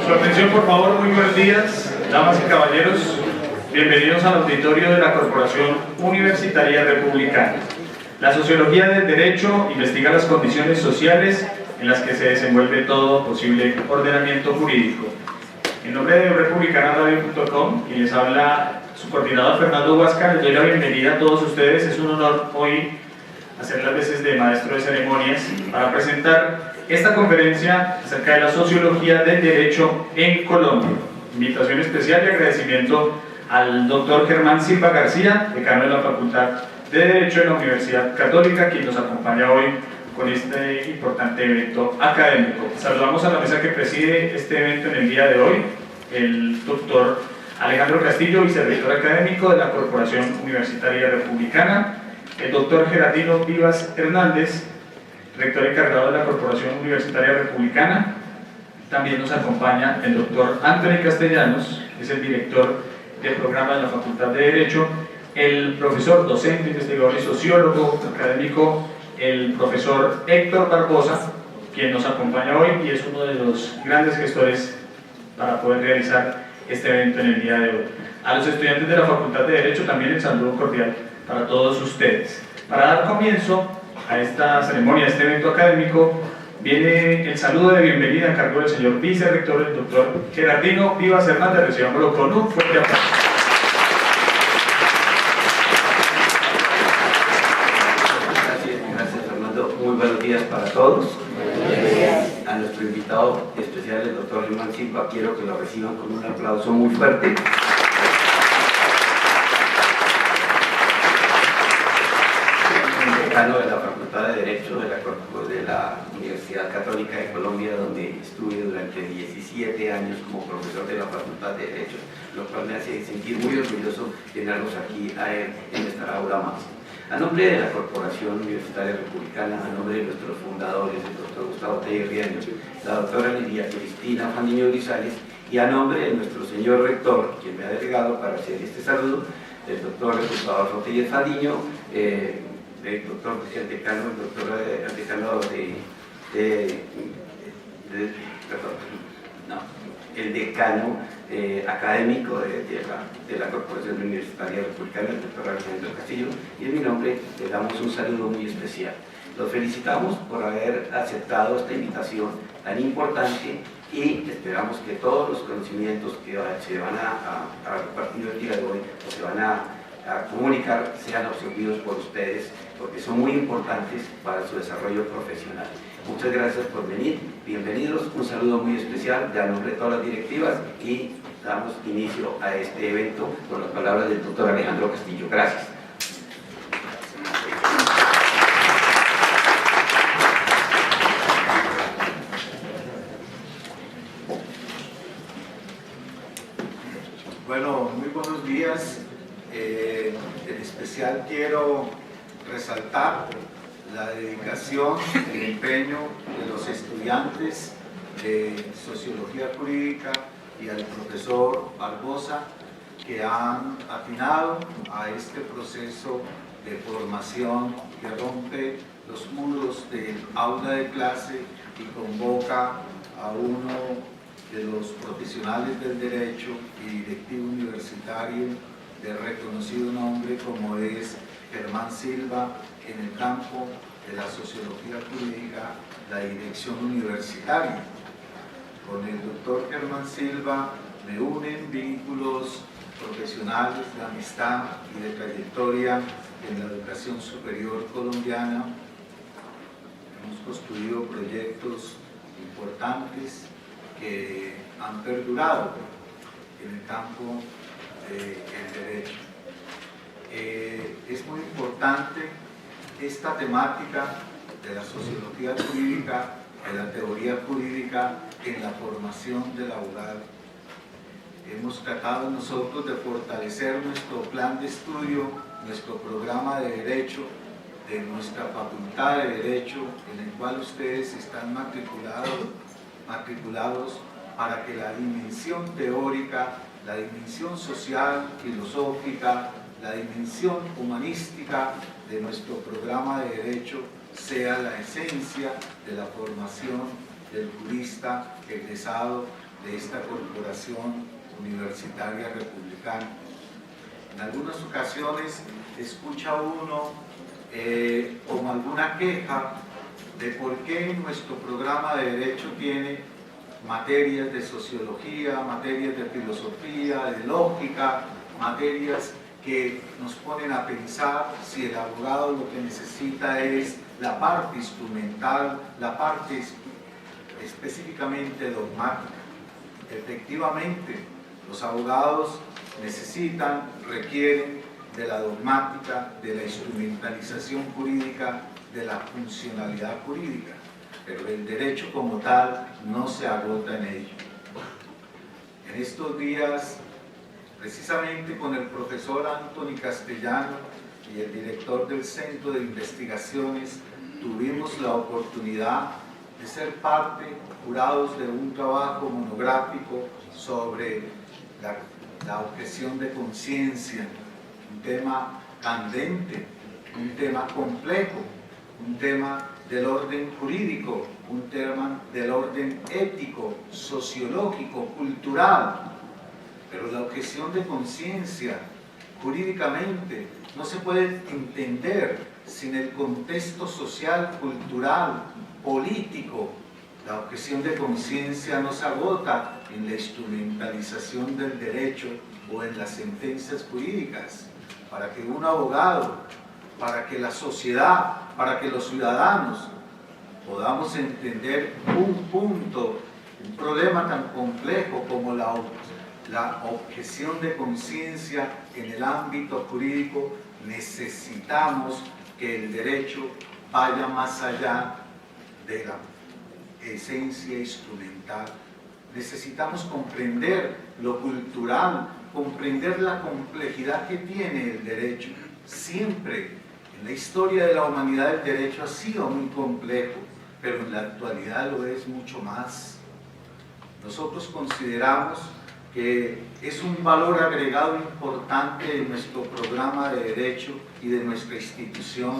Su atención, por favor, muy buenos días, damas y caballeros. Bienvenidos al auditorio de la Corporación Universitaria Republicana. La sociología del derecho investiga las condiciones sociales en las que se desenvuelve todo posible ordenamiento jurídico. En nombre de republicanaradio.com, quien les habla su coordinador Fernando Huáscar, les doy la bienvenida a todos ustedes. Es un honor hoy hacer las veces de maestro de ceremonias para presentar esta conferencia acerca de la sociología del derecho en Colombia. Invitación especial y agradecimiento al doctor Germán Silva García, decano de la Facultad de Derecho de la Universidad Católica, quien nos acompaña hoy con este importante evento académico. Saludamos a la mesa que preside este evento en el día de hoy, el doctor Alejandro Castillo, vicerrector académico de la Corporación Universitaria Republicana, el doctor Gerardino Vivas Hernández, rector encargado de la Corporación Universitaria Republicana. También nos acompaña el doctor Anthony Castellanos, que es el director del programa de la Facultad de Derecho, el profesor, docente, investigador y sociólogo académico, el profesor Héctor Barbosa, quien nos acompaña hoy y es uno de los grandes gestores para poder realizar este evento en el día de hoy. A los estudiantes de la Facultad de Derecho también el saludo cordial para todos ustedes. Para dar comienzo a esta ceremonia, a este evento académico, viene el saludo de bienvenida a cargo del señor vicerrector, el doctor Gerardino Vivas Hernández. Recibámoslo con un fuerte aplauso. Gracias Fernando. Muy buenos días para todos. A nuestro invitado especial, el doctor Germán Silva, quiero que lo reciban con un aplauso muy fuerte. Decano de la Facultad de Derecho de la Universidad Católica de Colombia, donde estuve durante 17 años como profesor de la Facultad de Derecho, lo cual me hace sentir muy orgulloso tenerlos aquí en esta aula más. A nombre de la Corporación Universitaria Republicana, a nombre de nuestros fundadores, el doctor Gustavo Riaño, la doctora Lidia Cristina Fandiño Grisales, y a nombre de nuestro señor rector, quien me ha delegado para hacer este saludo, el doctor Gustavo Tellez Fandiño, el doctor, el decano académico de la Corporación Universitaria Republicana, el doctor Alejandro Castillo, y en mi nombre le damos un saludo muy especial. Los felicitamos por haber aceptado esta invitación tan importante y esperamos que todos los conocimientos que se van a repartir el día de hoy o se van a comunicar sean absorbidos por ustedes, porque son muy importantes para su desarrollo profesional. Muchas gracias por venir, bienvenidos, un saludo muy especial de a nombre de todas las directivas y damos inicio a este evento con las palabras del doctor Alejandro Castillo. Gracias. Bueno, muy buenos días. En especial quiero resaltar la dedicación, el empeño de los estudiantes de Sociología Jurídica y al profesor Barbosa, que han atinado a este proceso de formación que rompe los muros del aula de clase y convoca a uno de los profesionales del derecho y directivo universitario de reconocido nombre como es Germán Silva en el campo de la sociología jurídica, la dirección universitaria. Con el doctor Germán Silva me unen vínculos profesionales de amistad y de trayectoria en la educación superior colombiana. Hemos construido proyectos importantes que han perdurado en el campo del derecho. Es muy importante esta temática de la sociología jurídica, de la teoría jurídica en la formación del abogado. Hemos tratado nosotros de fortalecer nuestro plan de estudio, nuestro programa de derecho, de nuestra facultad de derecho, en el cual ustedes están matriculados para que la dimensión teórica, la dimensión social, filosófica, la dimensión humanística de nuestro programa de derecho sea la esencia de la formación del jurista egresado de esta corporación universitaria republicana. En algunas ocasiones escucha uno como alguna queja de por qué nuestro programa de Derecho tiene materias de sociología, materias de filosofía, de lógica, materias que nos ponen a pensar si el abogado lo que necesita es la parte instrumental, la parte específicamente dogmática. Efectivamente, los abogados necesitan, requieren de la dogmática, de la instrumentalización jurídica, de la funcionalidad jurídica, pero el derecho como tal no se agota en ello. En estos días, precisamente con el profesor Anthony Castellano y el director del Centro de Investigaciones, tuvimos la oportunidad de ser parte, jurados de un trabajo monográfico sobre la objeción de conciencia, un tema candente, un tema complejo, un tema del orden jurídico, un tema del orden ético, sociológico, cultural. Pero la objeción de conciencia, jurídicamente, no se puede entender sin el contexto social, cultural, político. La objeción de conciencia no se agota en la instrumentalización del derecho o en las sentencias jurídicas. Para que un abogado, para que la sociedad, para que los ciudadanos podamos entender un punto, un problema tan complejo como la objeción de conciencia en el ámbito jurídico, necesitamos que el derecho vaya más allá de la esencia instrumental. Necesitamos comprender lo cultural, comprender la complejidad que tiene el derecho. Siempre en la historia de la humanidad el derecho ha sido muy complejo, pero en la actualidad lo es mucho más. Nosotros consideramos que es un valor agregado importante de nuestro programa de derecho y de nuestra institución,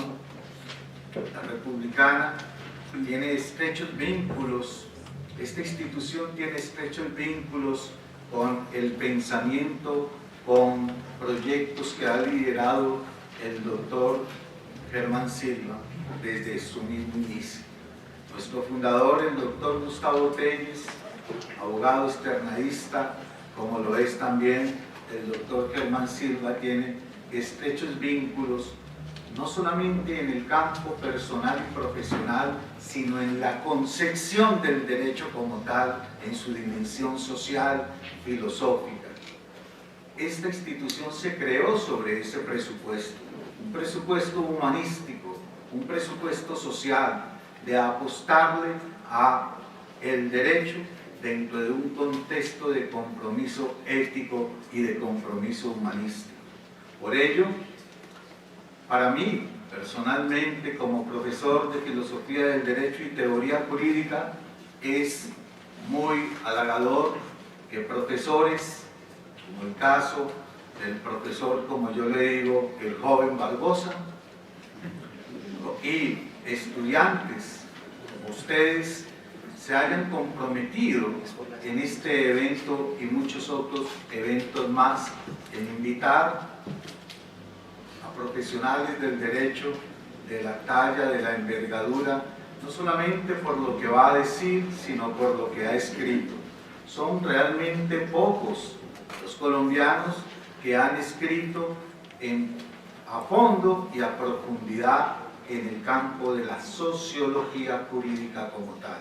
la republicana. Tiene estrechos vínculos, esta institución tiene estrechos vínculos con el pensamiento, con proyectos que ha liderado el doctor Germán Silva desde su mismo inicio. Nuestro fundador, el doctor Gustavo Telles, abogado externadista, como lo es también el doctor Germán Silva, tiene estrechos vínculos no solamente en el campo personal y profesional, sino en la concepción del derecho como tal, en su dimensión social, filosófica. Esta institución se creó sobre ese presupuesto, un presupuesto humanístico, un presupuesto social, de apostarle a el derecho dentro de un contexto de compromiso ético y de compromiso humanístico. Por ello, para mí, personalmente, como profesor de Filosofía del Derecho y Teoría Jurídica, es muy halagador que profesores, como el caso del profesor, como yo le digo, el joven Barbosa, y estudiantes como ustedes, se hayan comprometido en este evento y muchos otros eventos más, en invitar a profesionales del derecho de la talla, de la envergadura, no solamente por lo que va a decir, sino por lo que ha escrito. Son realmente pocos los colombianos que han escrito a fondo y a profundidad en el campo de la sociología jurídica como tal.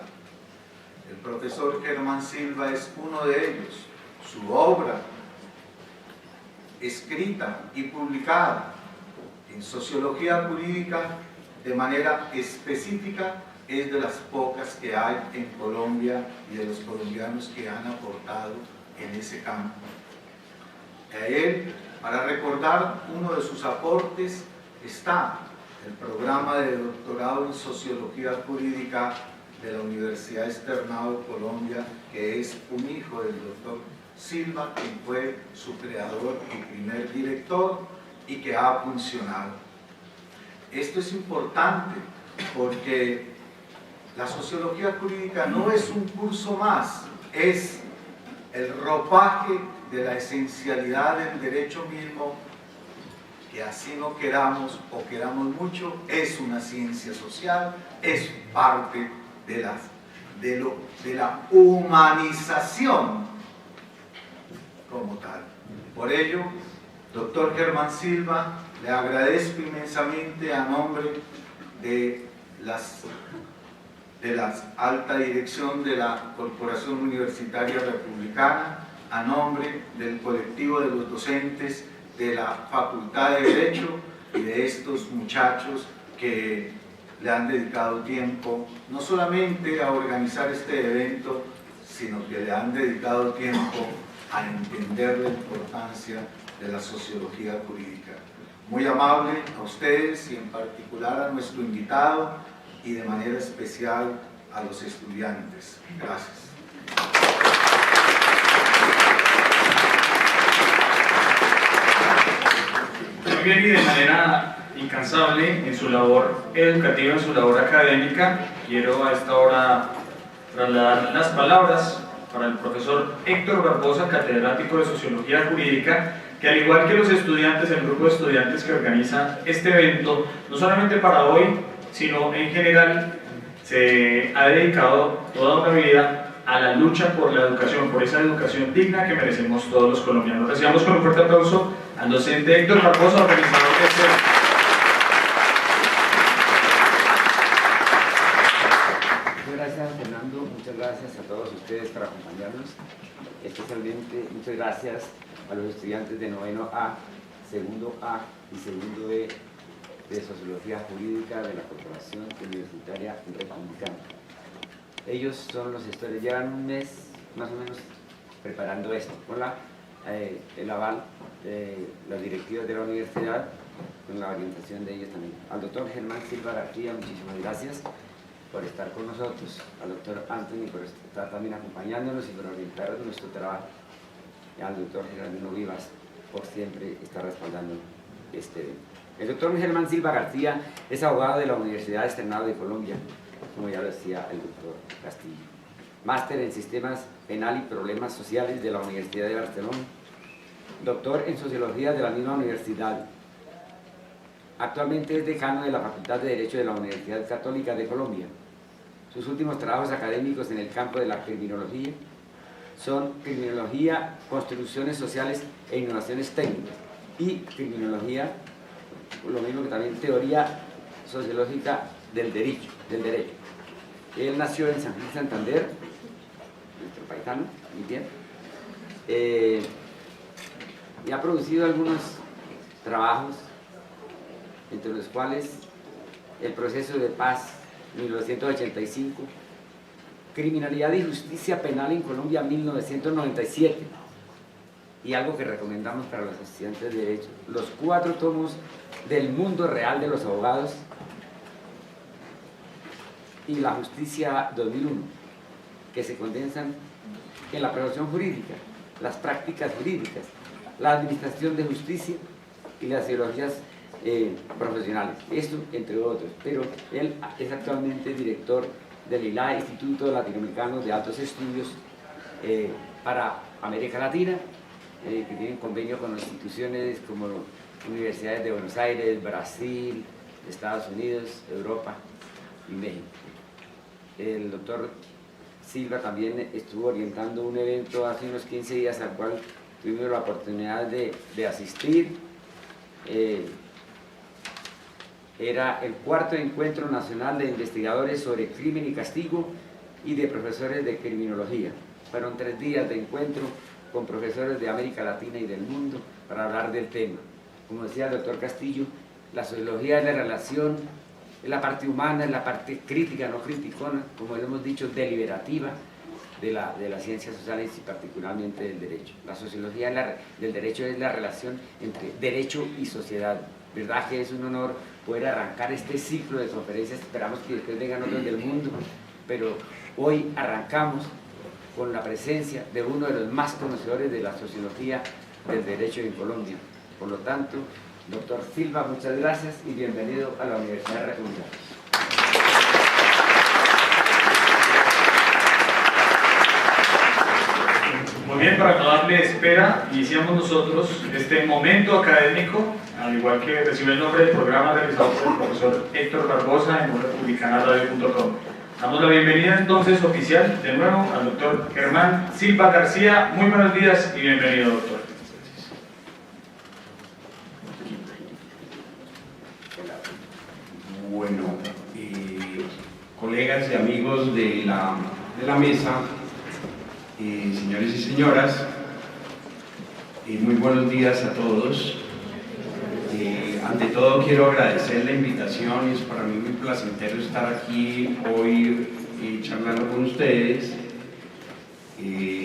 El profesor Germán Silva es uno de ellos. Su obra, escrita y publicada en sociología jurídica de manera específica, es de las pocas que hay en Colombia y de los colombianos que han aportado en ese campo. A él, para recordar uno de sus aportes, está el programa de doctorado en sociología jurídica de la Universidad Externado de Colombia, que es un hijo del doctor Silva, quien fue su creador y primer director y que ha funcionado. Esto es importante porque la sociología jurídica no es un curso más, es el ropaje de la esencialidad del derecho mismo, que así no queramos o queramos mucho, es una ciencia social, es parte de la humanización como tal. Por ello, doctor Germán Silva, le agradezco inmensamente a nombre de la alta dirección de la Corporación Universitaria Republicana, a nombre del colectivo de los docentes de la Facultad de Derecho y de estos muchachos que le han dedicado tiempo no solamente a organizar este evento, sino que le han dedicado tiempo a entender la importancia de la sociología jurídica. Muy amable a ustedes y en particular a nuestro invitado y de manera especial a los estudiantes. Gracias. Muy bien, y de manera incansable en su labor educativa, en su labor académica, quiero a esta hora trasladar las palabras para el profesor Héctor Barbosa, catedrático de Sociología Jurídica, que al igual que los estudiantes, el grupo de estudiantes que organiza este evento, no solamente para hoy, sino en general, se ha dedicado toda una vida a la lucha por la educación, por esa educación digna que merecemos todos los colombianos. Recibamos con un fuerte aplauso al docente Héctor Barbosa, organizador de este evento. Muchas gracias, Fernando. Muchas gracias a todos ustedes por acompañarnos. Especialmente muchas gracias a los estudiantes de noveno A, segundo A y segundo E de Sociología Jurídica de la Corporación Universitaria Republicana. Ellos son los gestores, llevan un mes más o menos preparando esto, con el aval de las directivas de la universidad, con la orientación de ellos también. Al doctor Germán Silva García, muchísimas gracias por estar con nosotros, al doctor Anthony por estar también acompañándonos y por orientar nuestro trabajo, y al doctor Gerardino Vivas por siempre estar respaldando este evento. El doctor Germán Silva García es abogado de la Universidad Externado de Colombia, como ya lo decía el doctor Castillo. Máster en Sistemas Penal y Problemas Sociales de la Universidad de Barcelona. Doctor en Sociología de la misma universidad. Actualmente es decano de la Facultad de Derecho de la Universidad Católica de Colombia. Sus últimos trabajos académicos en el campo de la criminología son criminología, construcciones sociales e innovaciones técnicas, y criminología, lo mismo que también teoría sociológica del derecho. Él nació en San Gil Santander, nuestro paisano, muy bien, y ha producido algunos trabajos, entre los cuales El proceso de paz, 1985, Criminalidad y Justicia Penal en Colombia, 1997, y algo que recomendamos para los estudiantes de Derecho, los 4 tomos del mundo real de los abogados y la Justicia 2001, que se condensan en la profesión jurídica, las prácticas jurídicas, la administración de justicia y las ideologías profesionales, esto entre otros. Pero él es actualmente director del ILA, Instituto Latinoamericano de Altos Estudios para América Latina, que tienen convenio con instituciones como universidades de Buenos Aires, Brasil, Estados Unidos, Europa y México. El doctor Silva también estuvo orientando un evento hace unos 15 días al cual tuvimos la oportunidad de asistir. Era el 4º Encuentro Nacional de Investigadores sobre Crimen y Castigo y de profesores de criminología. Fueron 3 días de encuentro con profesores de América Latina y del mundo para hablar del tema. Como decía el doctor Castillo, la sociología es la relación, es la parte humana, es la parte crítica, no criticona, como hemos dicho, deliberativa de las ciencias sociales y particularmente del derecho. La sociología del derecho es la relación entre derecho y sociedad. Verdad que es un honor poder arrancar este ciclo de conferencias, esperamos que después vengan otros del mundo, pero hoy arrancamos con la presencia de uno de los más conocedores de la sociología del derecho en Colombia. Por lo tanto, doctor Silva, muchas gracias y bienvenido a la Universidad Republicana. Muy Muy bien, para no darle espera, iniciamos nosotros este momento académico, al igual que recibe el nombre del programa realizado por el profesor Héctor Barbosa en republicanaradio.com. Damos la bienvenida entonces oficial de nuevo al doctor Germán Silva García. Muy buenos días y bienvenido, doctor. Bueno, colegas y amigos de la mesa, señores y señoras, muy buenos días a todos. Ante todo quiero agradecer la invitación, es para mí muy placentero estar aquí hoy charlando con ustedes.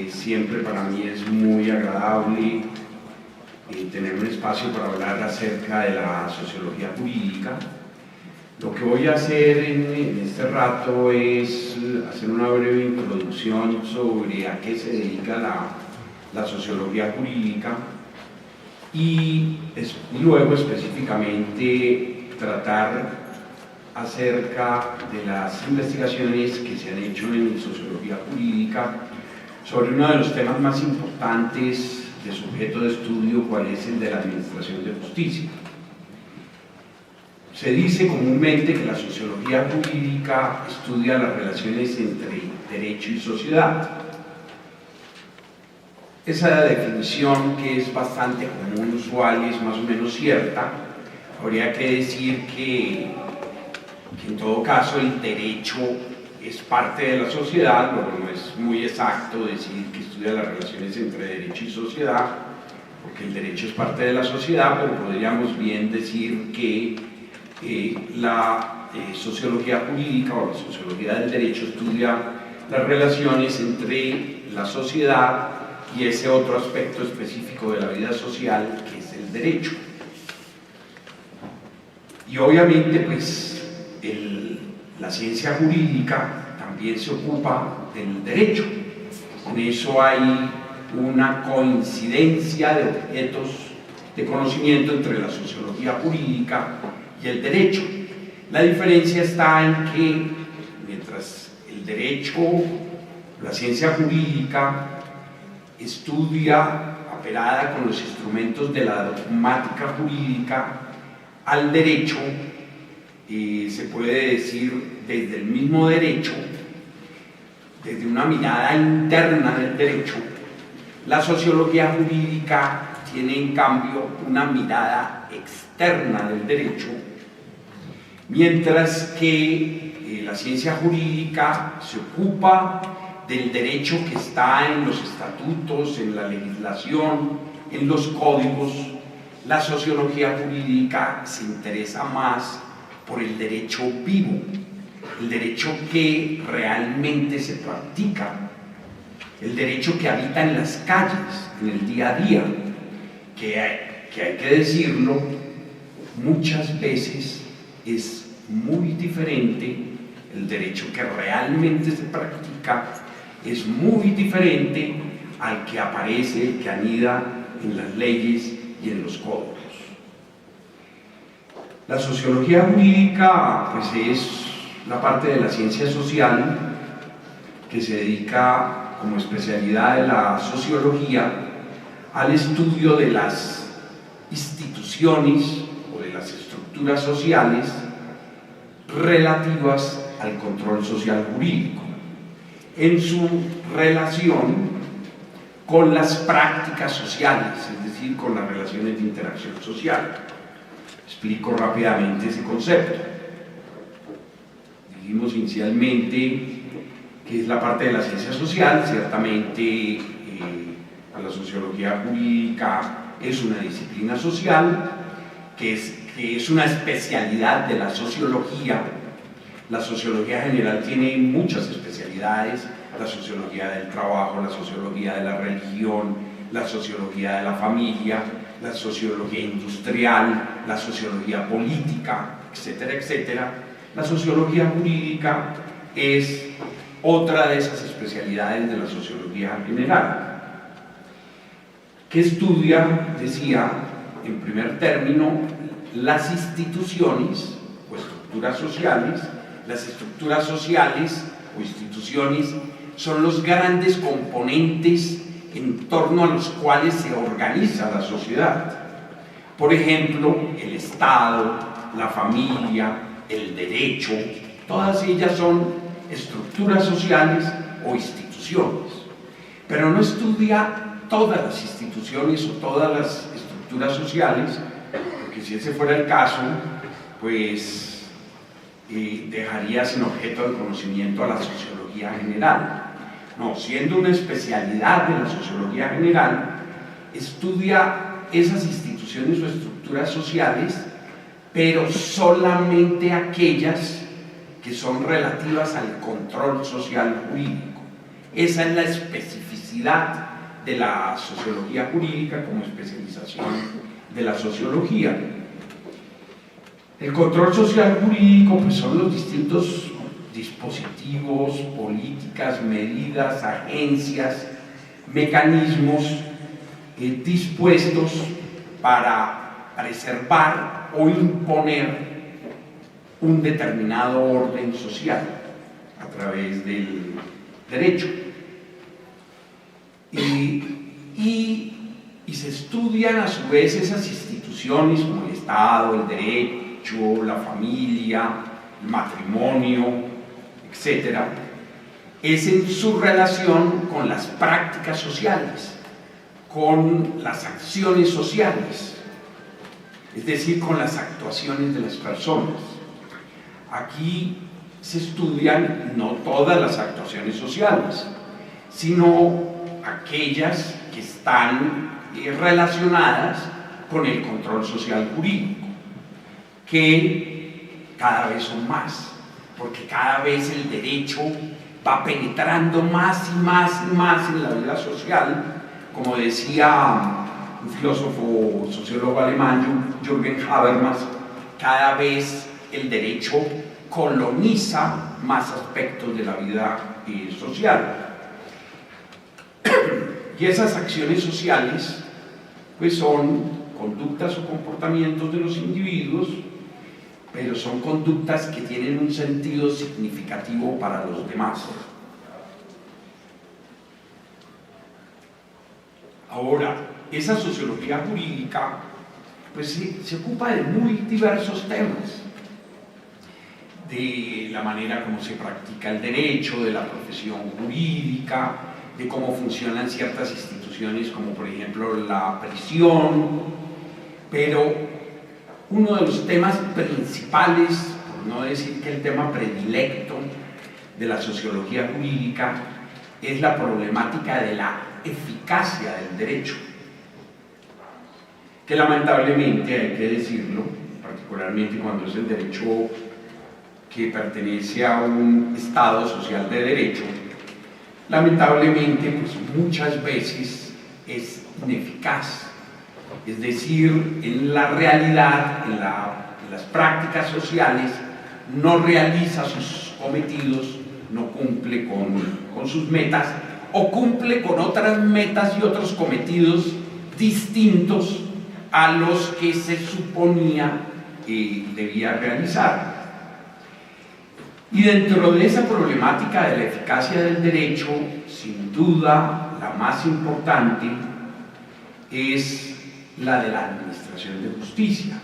Siempre para mí es muy agradable tener un espacio para hablar acerca de la sociología jurídica. Lo que voy a hacer en este rato es hacer una breve introducción sobre a qué se dedica la sociología jurídica y luego específicamente tratar acerca de las investigaciones que se han hecho en sociología jurídica sobre uno de los temas más importantes de sujeto de estudio, cuál es el de la administración de justicia. Se dice comúnmente que la sociología jurídica estudia las relaciones entre derecho y sociedad. Esa definición, que es bastante común, usual y es más o menos cierta, habría que decir que en todo caso el derecho es parte de la sociedad, lo que no es muy exacto decir que estudia las relaciones entre derecho y sociedad, porque el derecho es parte de la sociedad, pero podríamos bien decir que la sociología jurídica o la sociología del derecho estudia las relaciones entre la sociedad y ese otro aspecto específico de la vida social que es el derecho. Y obviamente pues la ciencia jurídica también se ocupa del derecho. En eso hay una coincidencia de objetos de conocimiento entre la sociología jurídica y el derecho. La diferencia está en que mientras el derecho, la ciencia jurídica estudia apelada con los instrumentos de la dogmática jurídica al derecho, se puede decir desde el mismo derecho, desde una mirada interna del derecho. La sociología jurídica tiene en cambio una mirada externa del derecho, mientras que la ciencia jurídica se ocupa del derecho que está en los estatutos, en la legislación, en los códigos. La sociología jurídica se interesa más por el derecho vivo, el derecho que realmente se practica, el derecho que habita en las calles, en el día a día, que hay que decirlo, muchas veces es muy diferente. El derecho que realmente se practica es muy diferente al que aparece, el que anida en las leyes y en los códigos. La sociología jurídica pues es la parte de la ciencia social que se dedica como especialidad de la sociología al estudio de las instituciones o de las estructuras sociales relativas al control social jurídico en su relación con las prácticas sociales, es decir, con las relaciones de interacción social. Explico rápidamente ese concepto. Dijimos inicialmente que es la parte de la ciencia social. Ciertamente la sociología jurídica es una disciplina social que es una especialidad de la sociología. La sociología general tiene muchas especialidades: la sociología del trabajo, la sociología de la religión, la sociología de la familia, la sociología industrial, la sociología política, etcétera, etcétera. La sociología jurídica es otra de esas especialidades de la sociología general, que estudia, decía, en primer término, las instituciones o estructuras sociales. Las estructuras sociales o instituciones son los grandes componentes en torno a los cuales se organiza la sociedad. Por ejemplo, el Estado, la familia, el derecho, todas ellas son estructuras sociales o instituciones, pero no estudia todas las instituciones o todas las estructuras sociales, porque si ese fuera el caso, pues dejaría sin objeto de conocimiento a la sociología general. No, siendo una especialidad de la sociología general, estudia esas instituciones o estructuras sociales, pero solamente aquellas que son relativas al control social jurídico. Esa es la especificidad de la sociología jurídica como especialización de la sociología. El control social jurídico pues son los distintos dispositivos, políticas, medidas, agencias, mecanismos dispuestos para preservar o imponer un determinado orden social a través del derecho. Y se estudian a su vez esas instituciones como el Estado, el derecho, la familia, el matrimonio, etc. Es en su relación con las prácticas sociales, con las acciones sociales, es decir, con las actuaciones de las personas. Aquí se estudian no todas las actuaciones sociales, sino aquellas que están relacionadas con el control social jurídico, que cada vez son más, porque cada vez el derecho va penetrando más y más y más en la vida social. Como decía un filósofo sociólogo alemán, Jürgen Habermas, cada vez el derecho coloniza más aspectos de la vida social. Y esas acciones sociales pues son conductas o comportamientos de los individuos, pero son conductas que tienen un sentido significativo para los demás. Ahora, esa sociología jurídica pues se ocupa de muy diversos temas, de la manera como se practica el derecho, de la profesión jurídica, de cómo funcionan ciertas instituciones como por ejemplo la prisión, pero uno de los temas principales, por no decir que el tema predilecto de la sociología jurídica, es la problemática de la eficacia del derecho, que lamentablemente, hay que decirlo, particularmente cuando es el derecho que pertenece a un Estado social de derecho, lamentablemente pues muchas veces es ineficaz. Es decir, en la realidad, en las prácticas sociales, no realiza sus cometidos, no cumple con sus metas, o cumple con otras metas y otros cometidos distintos a los que se suponía que debía realizar. Y dentro de esa problemática de la eficacia del derecho, sin duda la más importante es la de la administración de justicia,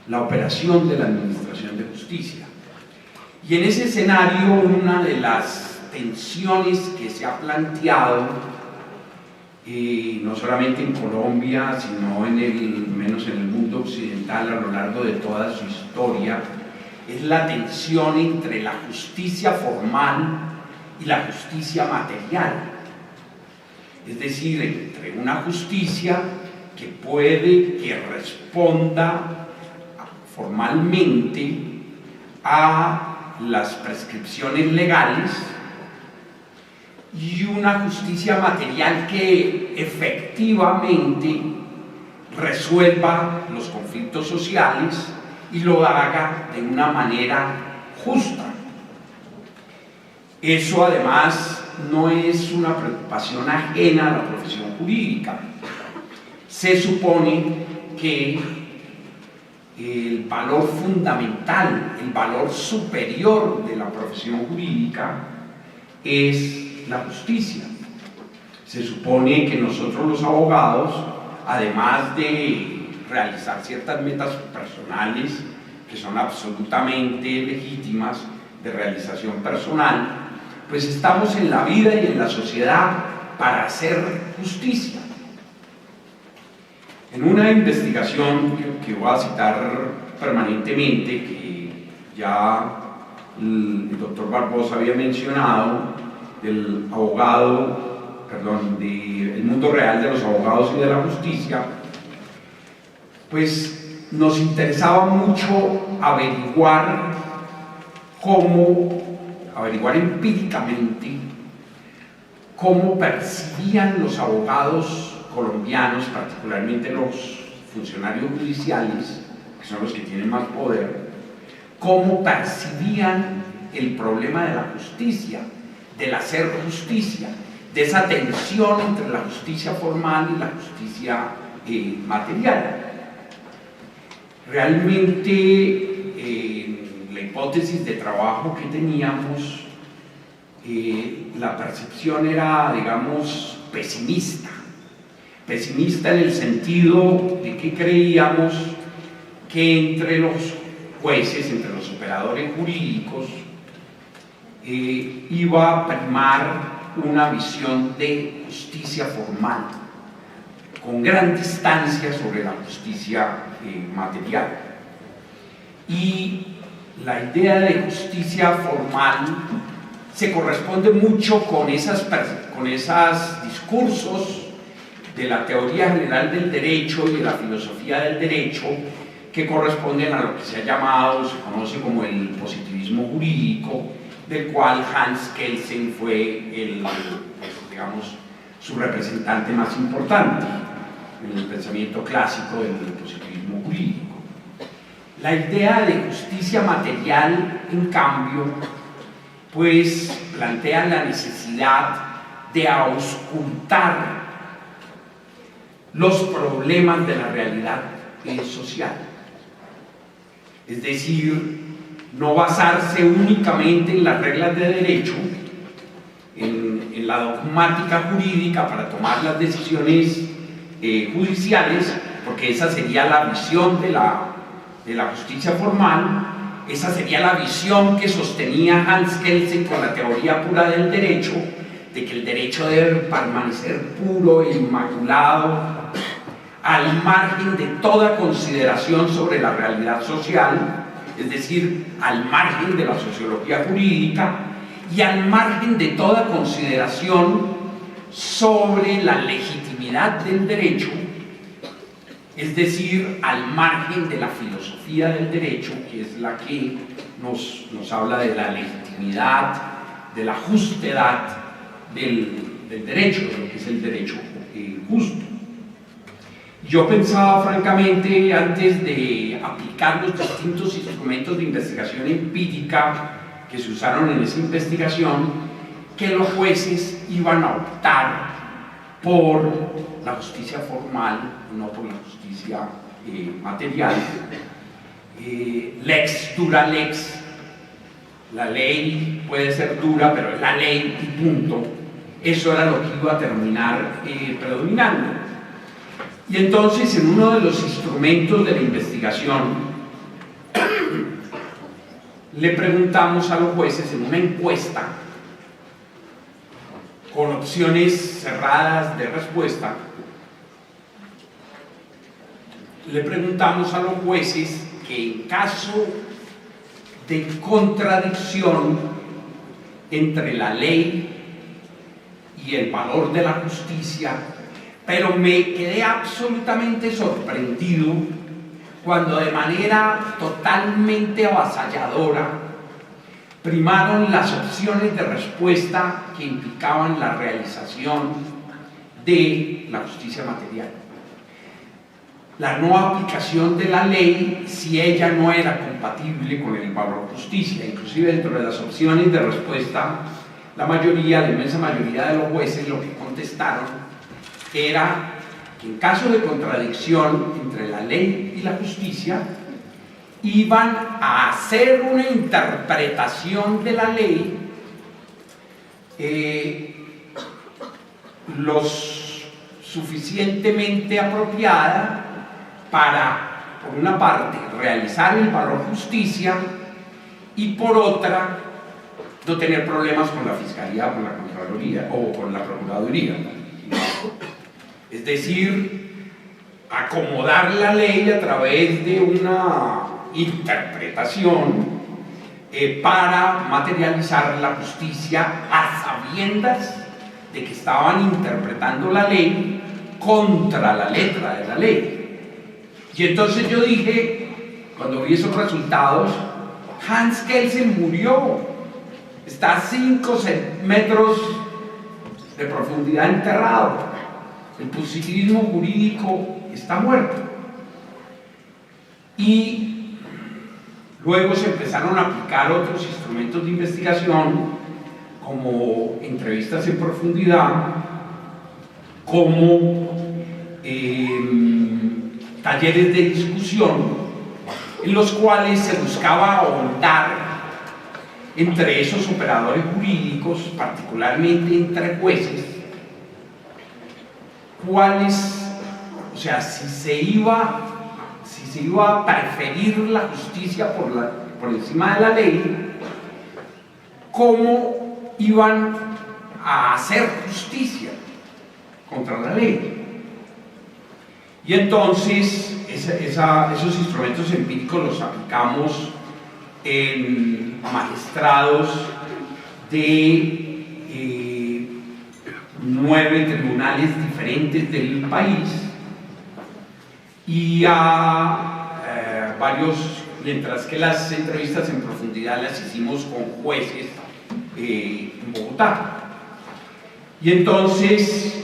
la operación de la administración de justicia. Y en ese escenario, una de las tensiones que se ha planteado, no solamente en Colombia, sino menos en el mundo occidental a lo largo de toda su historia, es la tensión entre la justicia formal y la justicia material. Es decir, entre una justicia que responda formalmente a las prescripciones legales, y una justicia material que efectivamente resuelva los conflictos sociales y lo haga de una manera justa. Eso además no es una preocupación ajena a la profesión jurídica. Se supone que el valor fundamental, el valor superior de la profesión jurídica es la justicia. Se supone que nosotros los abogados, además de realizar ciertas metas personales que son absolutamente legítimas de realización personal, pues estamos en la vida y en la sociedad para hacer justicia. En una investigación que voy a citar permanentemente, que ya el doctor Barbosa había mencionado, del mundo real de los abogados y de la justicia, pues nos interesaba mucho averiguar empíricamente cómo percibían los abogados colombianos, particularmente los funcionarios judiciales, que son los que tienen más poder, cómo percibían el problema de la justicia, del hacer justicia, de esa tensión entre la justicia formal y la justicia material. Realmente, la hipótesis de trabajo que teníamos, la percepción era, digamos, pesimista en el sentido de que creíamos que entre los jueces, entre los operadores jurídicos, iba a primar una visión de justicia formal, con gran distancia sobre la justicia material. Y la idea de justicia formal se corresponde mucho con esos discursos de la teoría general del derecho y de la filosofía del derecho, que corresponden a lo que se conoce como el positivismo jurídico, del cual Hans Kelsen fue su representante más importante en el pensamiento clásico del positivismo jurídico. La idea de justicia material, en cambio, pues plantea la necesidad de auscultar los problemas de la realidad social. Es decir, no basarse únicamente en las reglas de derecho, en la dogmática jurídica para tomar las decisiones judiciales, porque esa sería la visión de la justicia formal, esa sería la visión que sostenía Hans Kelsen con la teoría pura del derecho, de que el derecho debe permanecer puro e inmaculado, al margen de toda consideración sobre la realidad social, es decir, al margen de la sociología jurídica y al margen de toda consideración sobre la legitimidad del derecho, es decir, al margen de la filosofía del derecho, que es la que nos habla de la legitimidad, de la justedad del derecho, de lo que es el derecho justo. Yo pensaba, francamente, antes de aplicar los distintos instrumentos de investigación empírica que se usaron en esa investigación, que los jueces iban a optar por la justicia formal, no por la justicia material. Lex dura lex, la ley puede ser dura, pero es la ley y punto. Eso era lo que iba a terminar predominando. Y entonces, en uno de los instrumentos de la investigación, le preguntamos a los jueces en una encuesta con opciones cerradas de respuesta, le preguntamos a los jueces que en caso de contradicción entre la ley y el valor de la justicia, pero me quedé absolutamente sorprendido cuando de manera totalmente avasalladora primaron las opciones de respuesta que implicaban la realización de la justicia material. La no aplicación de la ley si ella no era compatible con el valor justicia. Inclusive dentro de las opciones de respuesta, la inmensa mayoría de los jueces lo que contestaron era que en caso de contradicción entre la ley y la justicia, iban a hacer una interpretación de la ley suficientemente apropiada para, por una parte, realizar el valor justicia y por otra, no tener problemas con la Fiscalía o con la Contraloría o con la Procuraduría. Es decir, acomodar la ley a través de una interpretación para materializar la justicia a sabiendas de que estaban interpretando la ley contra la letra de la ley. Y entonces yo dije, cuando vi esos resultados, Hans Kelsen murió, está a 5 metros de profundidad enterrado, el positivismo jurídico está muerto. Y luego se empezaron a aplicar otros instrumentos de investigación, como entrevistas en profundidad, como talleres de discusión, en los cuales se buscaba ahondar entre esos operadores jurídicos, particularmente entre jueces, cuáles, o sea, si se iba a preferir la justicia por encima de la ley, cómo iban a hacer justicia contra la ley. Y entonces esos instrumentos empíricos los aplicamos en magistrados de 9 tribunales diferentes del país y a varios, mientras que las entrevistas en profundidad las hicimos con jueces en Bogotá. Y entonces,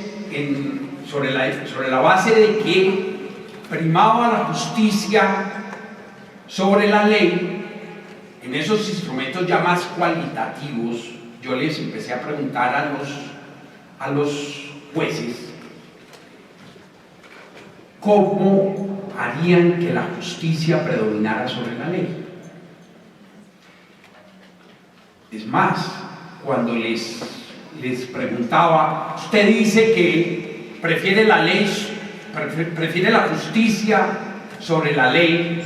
sobre la base de que primaba la justicia sobre la ley, en esos instrumentos ya más cualitativos, yo les empecé a preguntar a los jueces cómo harían que la justicia predominara sobre la ley. Es más, cuando les preguntaba, usted dice que prefiere la ley, prefiere la justicia sobre la ley,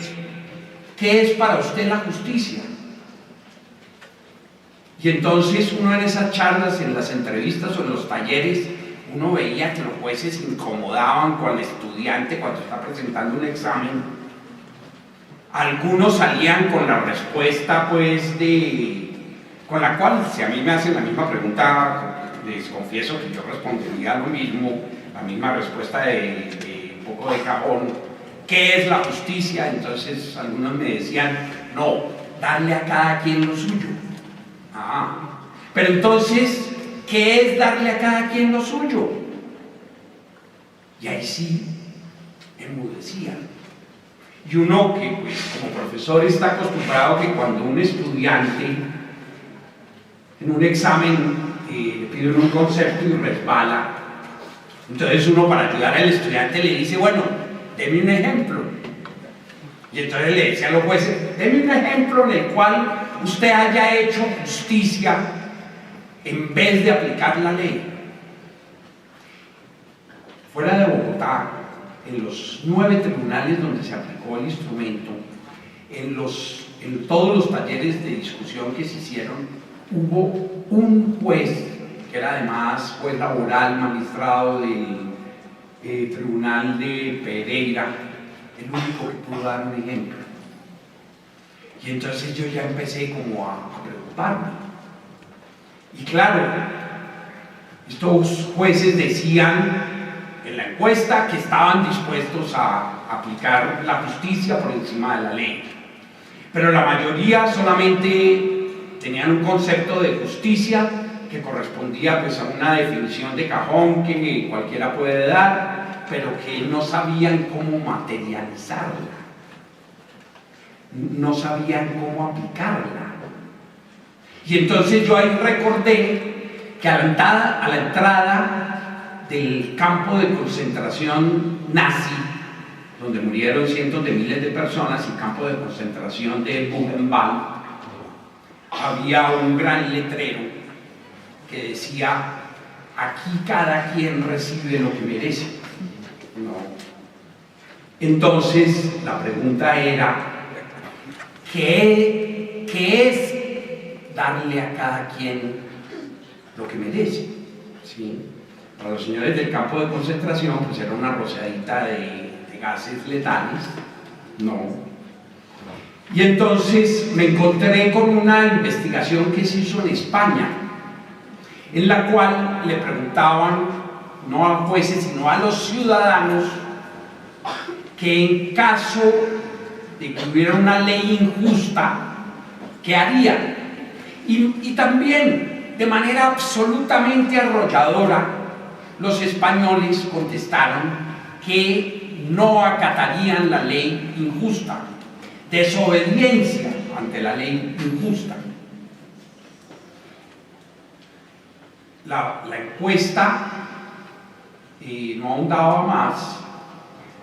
¿qué es para usted la justicia? Y entonces uno en esas charlas, en las entrevistas o en los talleres, uno veía que los jueces se incomodaban con el estudiante cuando está presentando un examen. Algunos salían con la respuesta, pues, con la cual, si a mí me hacen la misma pregunta, les confieso que yo respondería lo mismo, la misma respuesta de un poco de cajón. ¿Qué es la justicia? Entonces algunos me decían, no, darle a cada quien lo suyo. Pero entonces, ¿qué es darle a cada quien lo suyo? Y ahí sí enmudecían. Y uno que, pues, como profesor está acostumbrado que cuando un estudiante en un examen le piden un concepto y resbala, entonces uno, para ayudar al estudiante, le dice, bueno, deme un ejemplo. Y entonces le decía a los jueces, deme un ejemplo en el cual usted haya hecho justicia en vez de aplicar la ley. Fuera de Bogotá, en los 9 tribunales donde se aplicó el instrumento, en todos los talleres de discusión que se hicieron, hubo un juez, que era además juez laboral, magistrado del tribunal de Pereira, el único que pudo dar un ejemplo. Y entonces yo ya empecé como a preocuparme. Y claro, estos jueces decían en la encuesta que estaban dispuestos a aplicar la justicia por encima de la ley, pero la mayoría solamente tenían un concepto de justicia que correspondía, pues, a una definición de cajón que cualquiera puede dar, pero que no sabían cómo materializarla, no sabían cómo aplicarla. Y entonces yo ahí recordé que a la entrada del campo de concentración nazi, donde murieron cientos de miles de personas, y campo de concentración de Buchenwald, había un gran letrero que decía: aquí cada quien recibe lo que merece. No. Entonces, la pregunta era, ¿qué es darle a cada quien lo que merece? ¿Sí? Para los señores del campo de concentración, pues era una rociadita de gases letales. No. Y entonces me encontré con una investigación que se hizo en España, en la cual le preguntaban, no a jueces, sino a los ciudadanos, que en caso de que hubiera una ley injusta, ¿qué harían? Y también, de manera absolutamente arrolladora, los españoles contestaron que no acatarían la ley injusta, desobediencia ante la ley injusta. La encuesta no ahondaba más,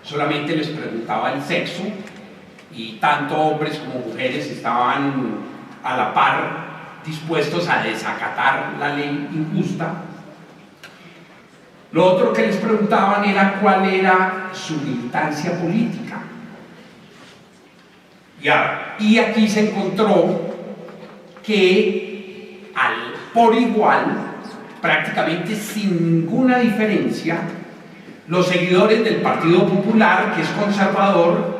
solamente les preguntaba el sexo, y tanto hombres como mujeres estaban a la par dispuestos a desacatar la ley injusta. Lo otro que les preguntaban era cuál era su militancia política. Y aquí se encontró que por igual, prácticamente sin ninguna diferencia, los seguidores del Partido Popular, que es conservador,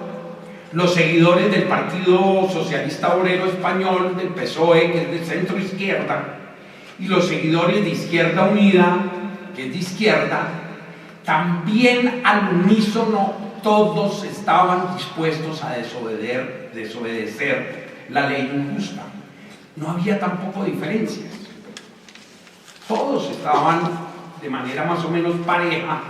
los seguidores del Partido Socialista Obrero Español, del PSOE, que es de centro izquierda, y los seguidores de Izquierda Unida, que es de izquierda, también al unísono todos estaban dispuestos a desobedecer la ley injusta. No había tampoco diferencias. Todos estaban de manera más o menos pareja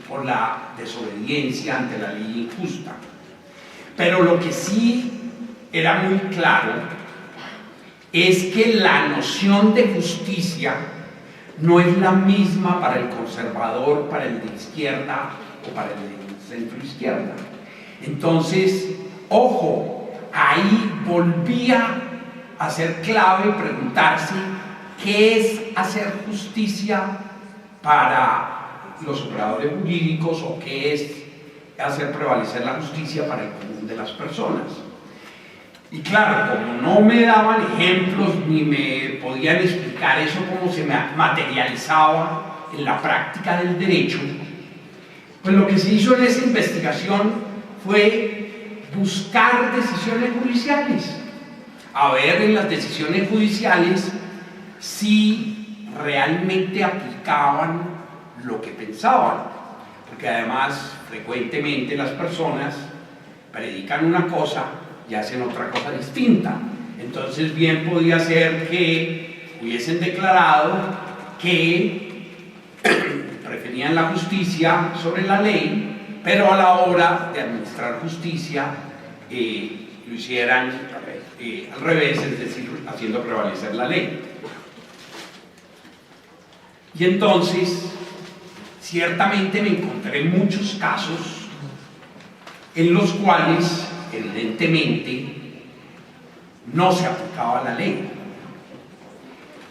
por la desobediencia ante la ley injusta. Pero lo que sí era muy claro es que la noción de justicia no es la misma para el conservador, para el de izquierda o para el de centro izquierda. Entonces, ojo, ahí volvía a ser clave preguntarse qué es hacer justicia para los operadores jurídicos o qué es hacer prevalecer la justicia para el común de las personas. Y claro, como no me daban ejemplos ni me podían explicar eso cómo se materializaba en la práctica del derecho, pues lo que se hizo en esa investigación fue buscar decisiones judiciales, a ver en las decisiones judiciales si realmente aplicaban lo que pensaban, porque además frecuentemente las personas predican una cosa y hacen otra cosa distinta. Entonces bien podía ser que hubiesen declarado que preferían la justicia sobre la ley, pero a la hora de administrar justicia lo hicieran al revés, es decir, haciendo prevalecer la ley. Y entonces, ciertamente me encontré muchos casos en los cuales, evidentemente, no se aplicaba la ley.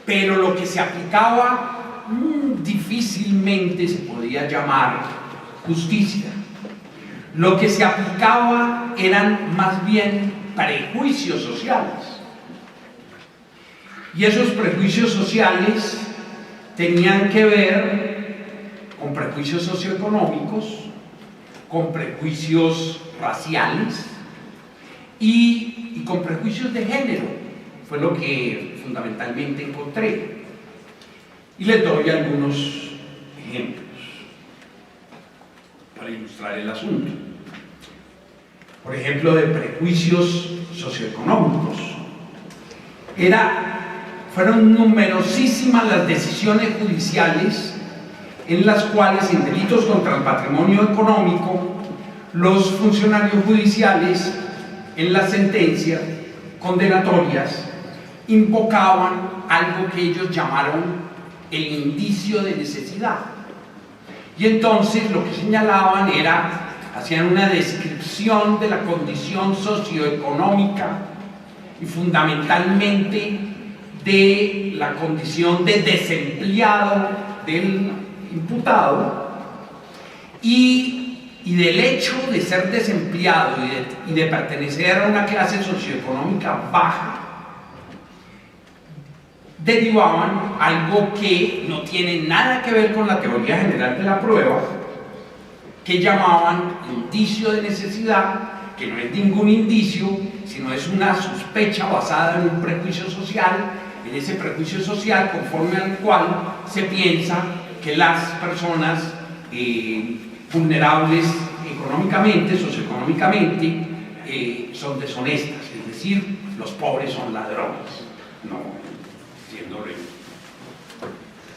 Pero lo que se aplicaba difícilmente se podía llamar justicia. Lo que se aplicaba eran más bien prejuicios sociales. Y esos prejuicios sociales tenían que ver con prejuicios socioeconómicos, con prejuicios raciales y con prejuicios de género. Fue lo que fundamentalmente encontré. Y les doy algunos ejemplos para ilustrar el asunto. Por ejemplo, de prejuicios socioeconómicos. Fueron numerosísimas las decisiones judiciales en las cuales, en delitos contra el patrimonio económico, los funcionarios judiciales, en las sentencias condenatorias, invocaban algo que ellos llamaron el indicio de necesidad. Y entonces lo que señalaban hacían una descripción de la condición socioeconómica y fundamentalmente de la condición de desempleado del imputado y del hecho de ser desempleado y de pertenecer a una clase socioeconómica baja, derivaban algo que no tiene nada que ver con la teoría general de la prueba, que llamaban indicio de necesidad, que no es ningún indicio, sino es una sospecha basada en un prejuicio social, en ese prejuicio social conforme al cual se piensa que las personas vulnerables económicamente, socioeconómicamente, son deshonestas, es decir, los pobres son ladrones, no siéndole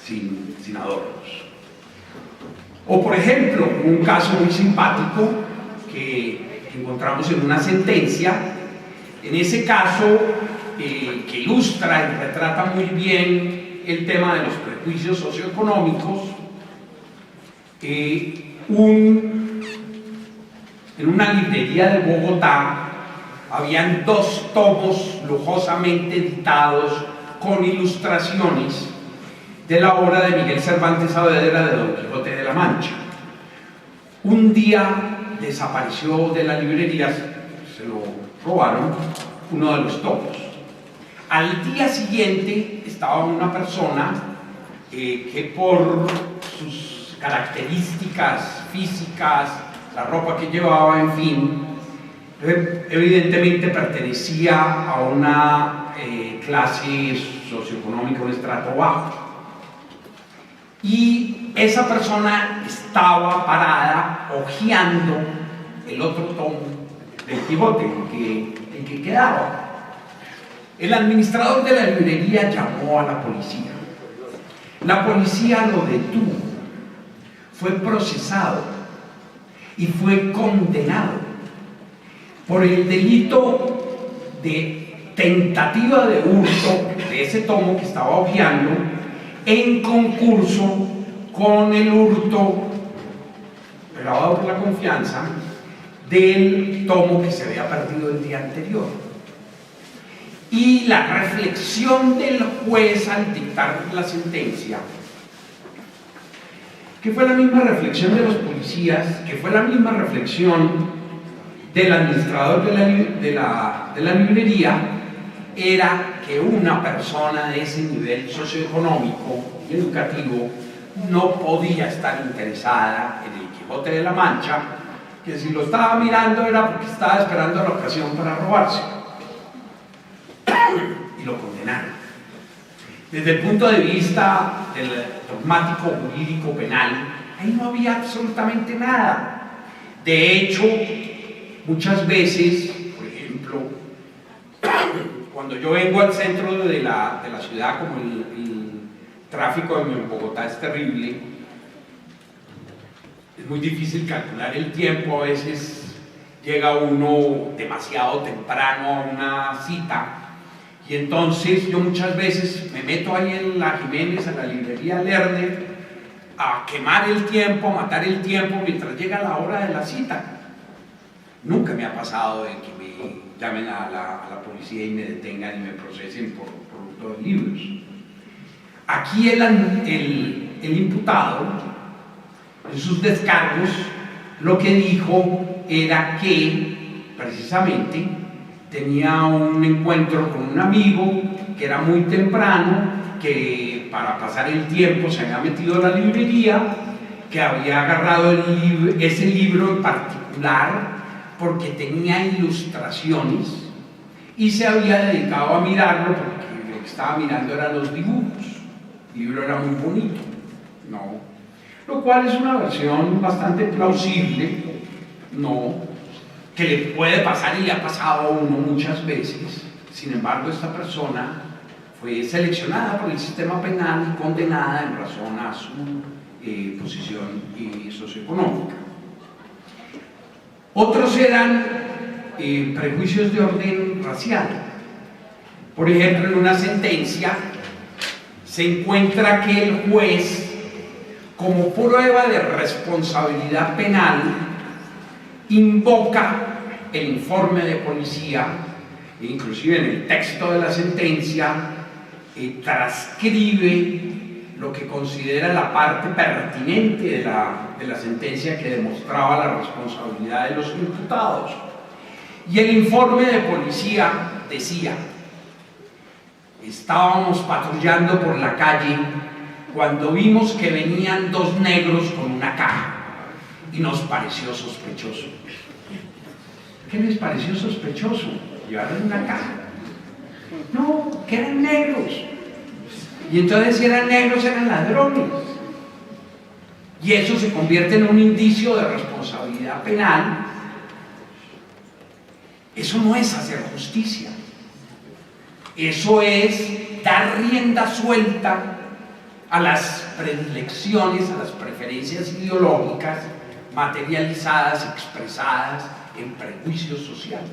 sin adornos. O por ejemplo, un caso muy simpático que encontramos en una sentencia, en ese caso que ilustra y retrata muy bien el tema de los prejuicios socioeconómicos, en una librería de Bogotá habían 2 tomos lujosamente editados con ilustraciones de la obra de Miguel Cervantes Saavedra de Don Quijote de la Mancha. Un día desapareció de la librería, se lo robaron, uno de los tomos. Al día siguiente estaba una persona que por sus características físicas, la ropa que llevaba, en fin, evidentemente pertenecía a una clase socioeconómica, un estrato bajo. Y esa persona estaba parada hojeando el otro tomo del Quijote, el que quedaba. El administrador de la librería llamó a la policía. La policía lo detuvo, fue procesado y fue condenado por el delito de tentativa de hurto de ese tomo que estaba hojeando, en concurso con el hurto, grabado por la confianza, del tomo que se había perdido el día anterior. Y la reflexión del juez al dictar la sentencia, que fue la misma reflexión de los policías, que fue la misma reflexión del administrador de la librería, era que una persona de ese nivel socioeconómico y educativo no podía estar interesada en el Quijote de la Mancha, que si lo estaba mirando era porque estaba esperando la ocasión para robarse. Y lo condenaron. Desde el punto de vista del dogmático jurídico penal, ahí no había absolutamente nada. De hecho, muchas veces, por ejemplo, cuando yo vengo al centro de la ciudad, como el tráfico en Bogotá es terrible, es muy difícil calcular el tiempo. A veces llega uno demasiado temprano a una cita, y entonces yo muchas veces me meto ahí en la Jiménez, a la librería Lerner, a quemar el tiempo, a matar el tiempo mientras llega la hora de la cita. Nunca me ha pasado de que me llamen a la policía y me detengan y me procesen por hurto de libros. Aquí el imputado, en sus descargos, lo que dijo era que precisamente tenía un encuentro con un amigo que era muy temprano, que para pasar el tiempo se había metido a la librería, que había agarrado ese libro en particular porque tenía ilustraciones y se había dedicado a mirarlo porque lo que estaba mirando eran los dibujos. El libro era muy bonito, ¿no? Lo cual es una versión bastante plausible, ¿no?, que le puede pasar y le ha pasado a uno muchas veces. Sin embargo, esta persona fue seleccionada por el sistema penal y condenada en razón a su posición socioeconómica. Otros eran prejuicios de orden racial. Por ejemplo, en una sentencia se encuentra que el juez, como prueba de responsabilidad penal, invoca el informe de policía, inclusive en el texto de la sentencia transcribe lo que considera la parte pertinente de la sentencia que demostraba la responsabilidad de los imputados. Y el informe de policía decía: estábamos patrullando por la calle cuando vimos que venían dos negros con una caja y nos pareció sospechoso. ¿Qué les pareció sospechoso? Llevaron una caja. No, que eran negros. Y entonces, si eran negros, eran ladrones. Y eso se convierte en un indicio de responsabilidad penal. Eso no es hacer justicia. Eso es dar rienda suelta a las predilecciones, a las preferencias ideológicas materializadas, expresadas en prejuicios sociales.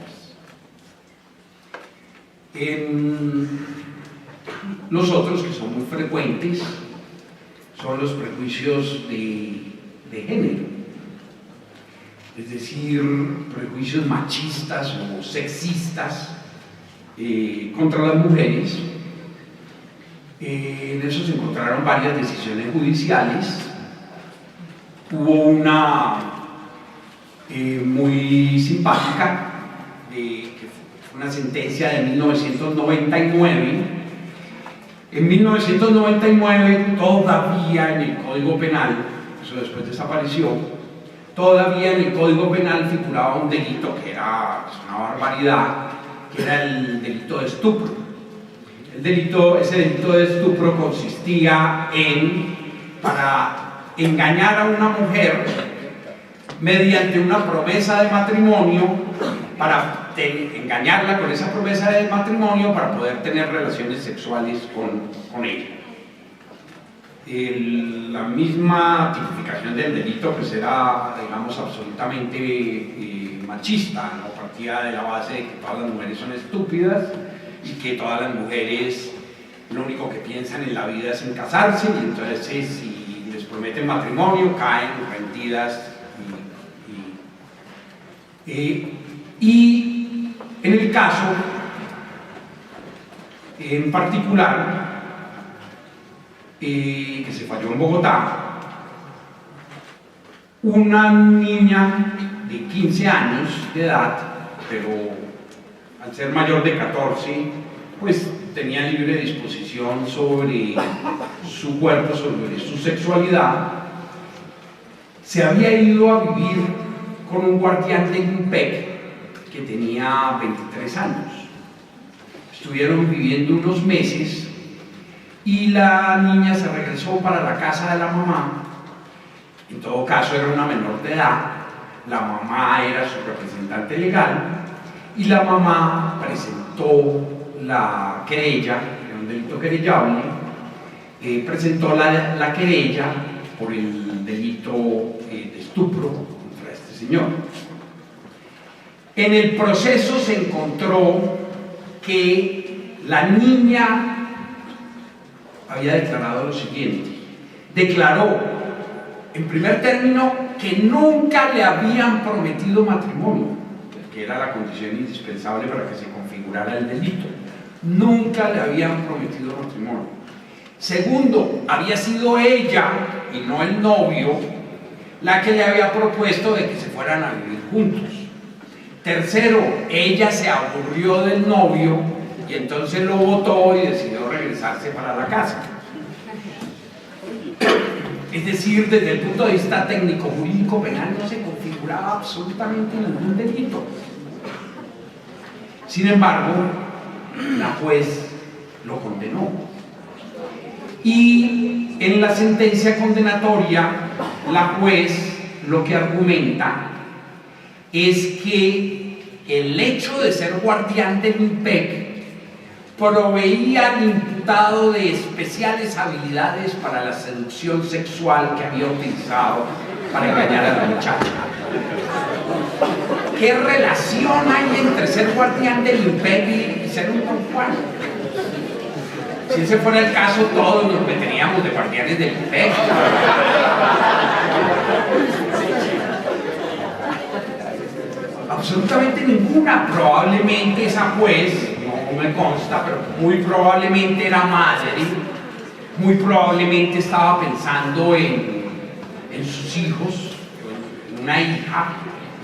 Los otros, que son muy frecuentes, son los prejuicios de género, es decir, prejuicios machistas o sexistas contra las mujeres. En eso se encontraron varias decisiones judiciales. Hubo una muy simpática, que fue una sentencia de 1999. En 1999, todavía en el Código Penal, eso después desapareció, todavía en el Código Penal figuraba un delito que era una barbaridad, que era el delito de estupro. Ese delito de estupro consistía para engañar a una mujer mediante una promesa de matrimonio, para engañarla con esa promesa de matrimonio para poder tener relaciones sexuales con ella. La misma tipificación del delito pues era, digamos, absolutamente machista, ¿no? Partía de la base de que todas las mujeres son estúpidas y que todas las mujeres lo único que piensan en la vida es en casarse, y entonces si les prometen matrimonio caen rendidas. Y en el caso en particular que se falló en Bogotá, una niña de 15 años de edad, pero al ser mayor de 14, pues tenía libre disposición sobre su cuerpo, sobre su sexualidad, se había ido a vivir con un guardián de IMPEC que tenía 23 años. Estuvieron viviendo unos meses y la niña se regresó para la casa de la mamá. En todo caso era una menor de edad, la mamá era su representante legal y la mamá presentó la querella, era un delito querellable, presentó la querella por el delito de estupro contra este señor. En el proceso se encontró que la niña había declarado lo siguiente: declaró, en primer término, que nunca le habían prometido matrimonio, que era la condición indispensable para que se configurara el delito. Nunca le habían prometido matrimonio. Segundo, había sido ella y no el novio la que le había propuesto de que se fueran a vivir juntos. Tercero, ella se aburrió del novio y entonces lo botó y decidió regresarse para la casa. Es decir, desde el punto de vista técnico, jurídico, penal, no se configuraba absolutamente ningún delito. Sin embargo, la juez lo condenó. Y en la sentencia condenatoria, la juez lo que argumenta es que el hecho de ser guardián del IMPEC proveía al imputado de especiales habilidades para la seducción sexual que había utilizado para engañar a la muchacha. ¿Qué relación hay entre ser guardián del IMPEC y ser un don Juan? Si ese fuera el caso, todos nos meteríamos de guardianes del IMPEC. Absolutamente ninguna. Probablemente esa juez no me consta, pero muy probablemente era madre, muy probablemente estaba pensando en sus hijos, en una hija.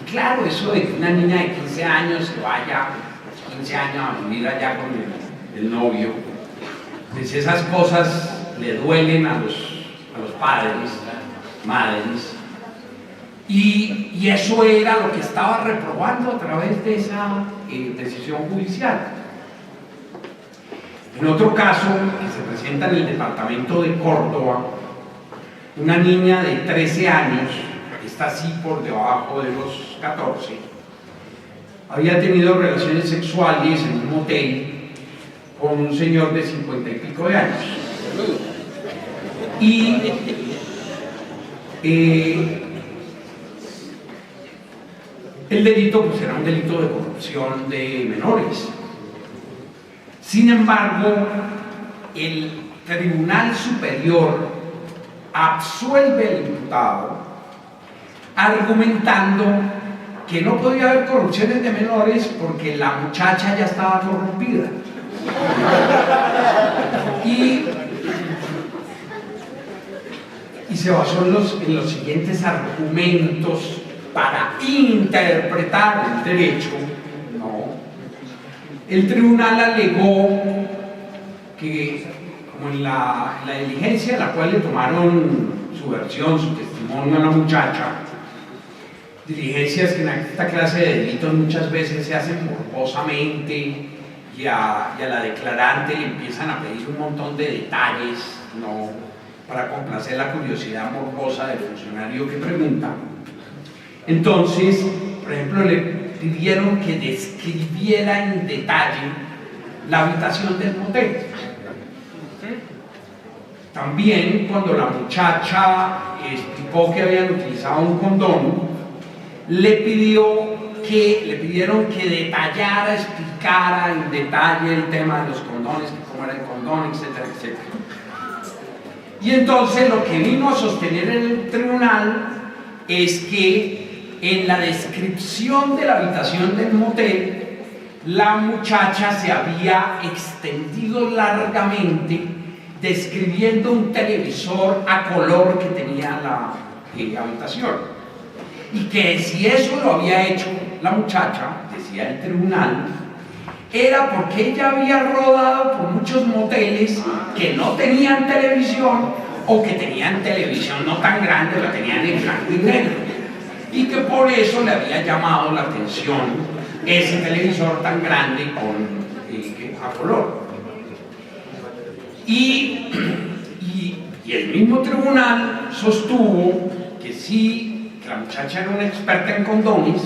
Y claro, eso de que una niña de 15 años se vaya 15 años a vivir allá con el novio, pues esas cosas le duelen a los padres, madres, y eso era lo que estaba reprobando a través de esa decisión judicial. En otro caso, que se presenta en el departamento de Córdoba, una niña de 13 años, está así por debajo de los 14, había tenido relaciones sexuales en un hotel con un señor de 50 y pico de años. Y el delito pues era un delito de corrupción de menores. Sin embargo, el Tribunal Superior absuelve al imputado argumentando que no podía haber corrupciones de menores porque la muchacha ya estaba corrompida. Y se basó en los siguientes argumentos para interpretar el derecho. No. El tribunal alegó que, como en la diligencia a la cual le tomaron su versión, su testimonio a la muchacha, diligencias que en esta clase de delitos muchas veces se hacen morbosamente, y a la declarante le empiezan a pedir un montón de detalles, ¿no?, para complacer la curiosidad morbosa del funcionario que pregunta. Entonces, por ejemplo, le pidieron que describiera en detalle la habitación del motel. También, cuando la muchacha explicó que habían utilizado un condón, le pidieron que detallara, explicara en detalle el tema de los condones, cómo era el condón, etcétera, etcétera. Y entonces lo que vino a sostener el tribunal es que en la descripción de la habitación del motel, la muchacha se había extendido largamente describiendo un televisor a color que tenía la habitación. Y que si eso lo había hecho la muchacha, decía el tribunal, era porque ella había rodado por muchos moteles que no tenían televisión, o que tenían televisión no tan grande, la tenían en blanco y negro, y que por eso le había llamado la atención ese televisor tan grande a color. Y el mismo tribunal sostuvo que sí, que la muchacha era una experta en condones,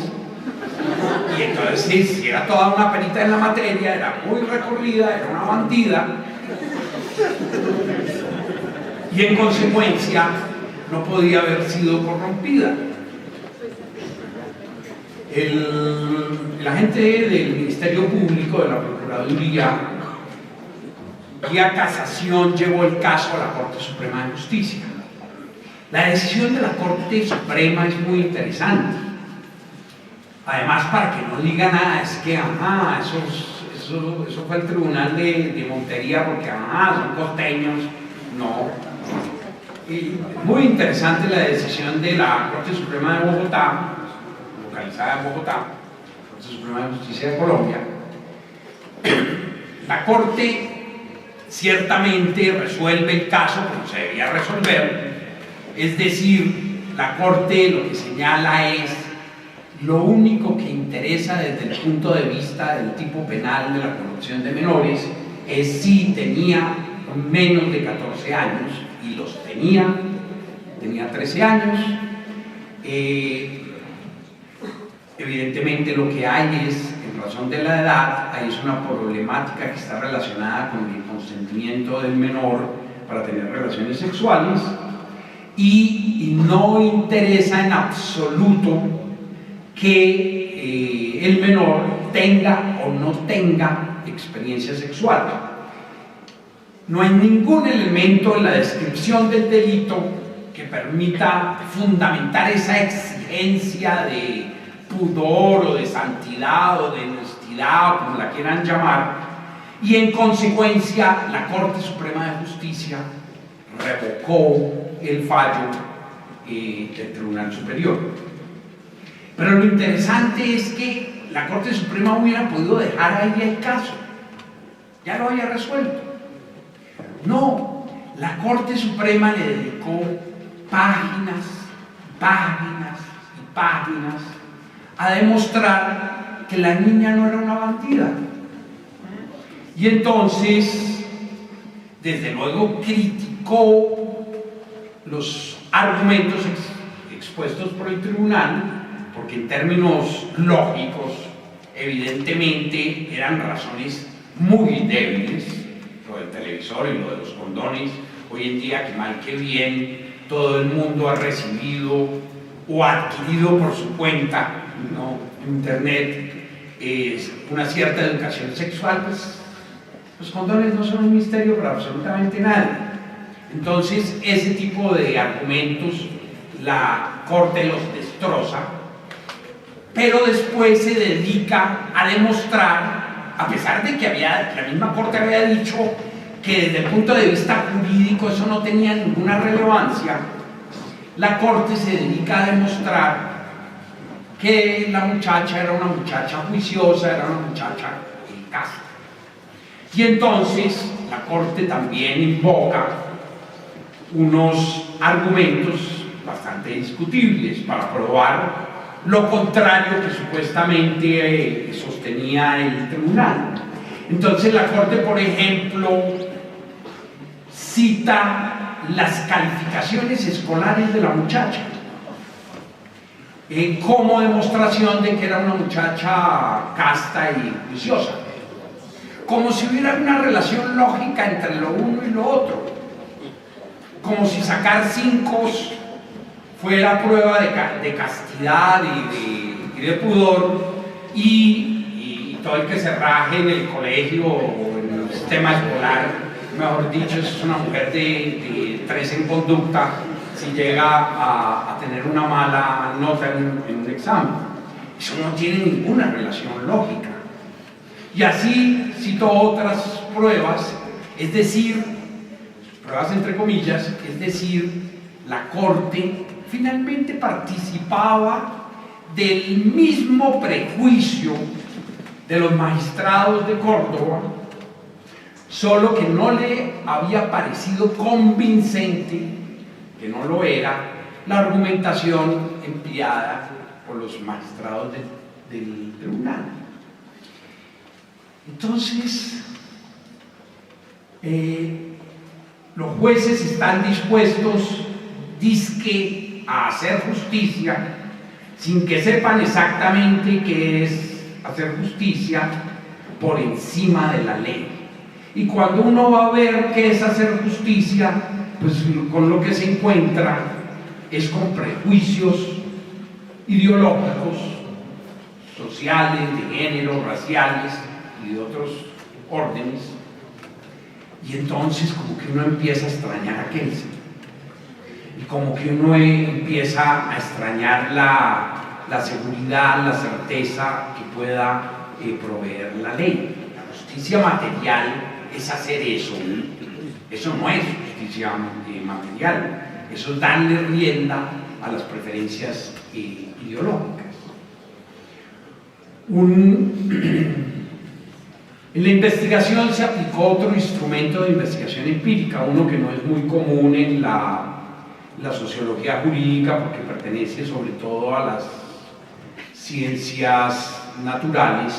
y entonces sí, era toda una perita en la materia, era muy recorrida, era una bandida, y en consecuencia no podía haber sido corrompida. El agente del Ministerio Público de la Procuraduría, vía casación, llevó el caso a la Corte Suprema de Justicia. La decisión de la Corte Suprema es muy interesante. Además, para que no diga nada, es que eso fue el tribunal de Montería porque son costeños. No. Y muy interesante la decisión de la Corte Suprema de Bogotá, localizada en Bogotá, Corte Suprema de Justicia de Colombia. La Corte ciertamente resuelve el caso como se debía resolver, es decir, la Corte lo que señala es: lo único que interesa desde el punto de vista del tipo penal de la corrupción de menores es si tenía menos de 14 años, y los tenía 13 años. Evidentemente lo que hay es, en razón de la edad, hay una problemática que está relacionada con el consentimiento del menor para tener relaciones sexuales, y no interesa en absoluto que el menor tenga o no tenga experiencia sexual. No hay ningún elemento en la descripción del delito que permita fundamentar esa exigencia de pudor o de santidad o de honestidad, o como la quieran llamar, y en consecuencia la Corte Suprema de Justicia revocó el fallo del Tribunal Superior. Pero lo interesante es que la Corte Suprema hubiera podido dejar ahí el caso, ya lo había resuelto. No, la Corte Suprema le dedicó páginas, páginas y páginas a demostrar que la niña no era una bandida. Y entonces, desde luego, criticó los argumentos expuestos por el tribunal, porque en términos lógicos, evidentemente, eran razones muy débiles, lo del televisor y lo de los condones. Hoy en día, que mal que bien, todo el mundo ha recibido o adquirido por su cuenta, ¿no?, en internet, una cierta educación sexual. Pues los condones no son un misterio para absolutamente nadie. Entonces, ese tipo de argumentos la Corte los destroza, pero después se dedica a demostrar, a pesar de que la misma Corte había dicho que desde el punto de vista jurídico eso no tenía ninguna relevancia, la Corte se dedica a demostrar que la muchacha era una muchacha juiciosa, era una muchacha casta. Y entonces la Corte también invoca unos argumentos bastante discutibles para probar lo contrario que supuestamente sostenía el tribunal. Entonces la Corte, por ejemplo, cita las calificaciones escolares de la muchacha como demostración de que era una muchacha casta y juiciosa, como si hubiera una relación lógica entre lo uno y lo otro, como si sacar 5 fuera prueba de castidad y de pudor, y todo el que se raje en el colegio o en el sistema escolar, mejor dicho, es una mujer de 3 en conducta si llega a tener una mala nota en un examen. Eso no tiene ninguna relación lógica. Y así cito otras pruebas, es decir, pruebas entre comillas, es decir, la Corte finalmente participaba del mismo prejuicio de los magistrados de Córdoba, solo que no le había parecido convincente, que no lo era, la argumentación empleada por los magistrados del tribunal. Entonces, los jueces están dispuestos, dizque, a hacer justicia sin que sepan exactamente qué es hacer justicia por encima de la ley. Y cuando uno va a ver qué es hacer justicia, pues con lo que se encuentra es con prejuicios ideológicos, sociales, de género, raciales y de otros órdenes. Y entonces como que uno empieza a extrañar a Kelsen, y como que uno empieza a extrañar la seguridad, la certeza que pueda proveer la ley. La justicia material es hacer eso. Eso no es justicia material, eso es darle rienda a las preferencias ideológicas. En la investigación se aplicó otro instrumento de investigación empírica, uno que no es muy común en la sociología jurídica, porque pertenece sobre todo a las ciencias naturales,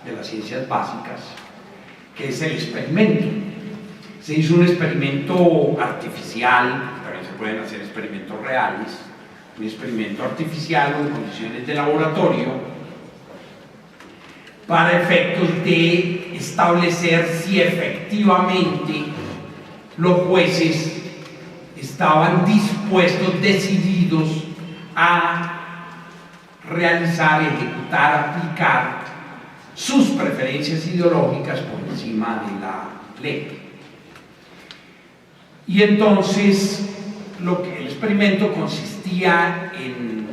de las ciencias básicas, que es el experimento. Se hizo un experimento artificial, también se pueden hacer experimentos reales, un experimento artificial o en condiciones de laboratorio, para efectos de establecer si efectivamente los jueces estaban dispuestos, decididos a realizar, ejecutar, aplicar sus preferencias ideológicas por encima de la ley. Y entonces el experimento consistía en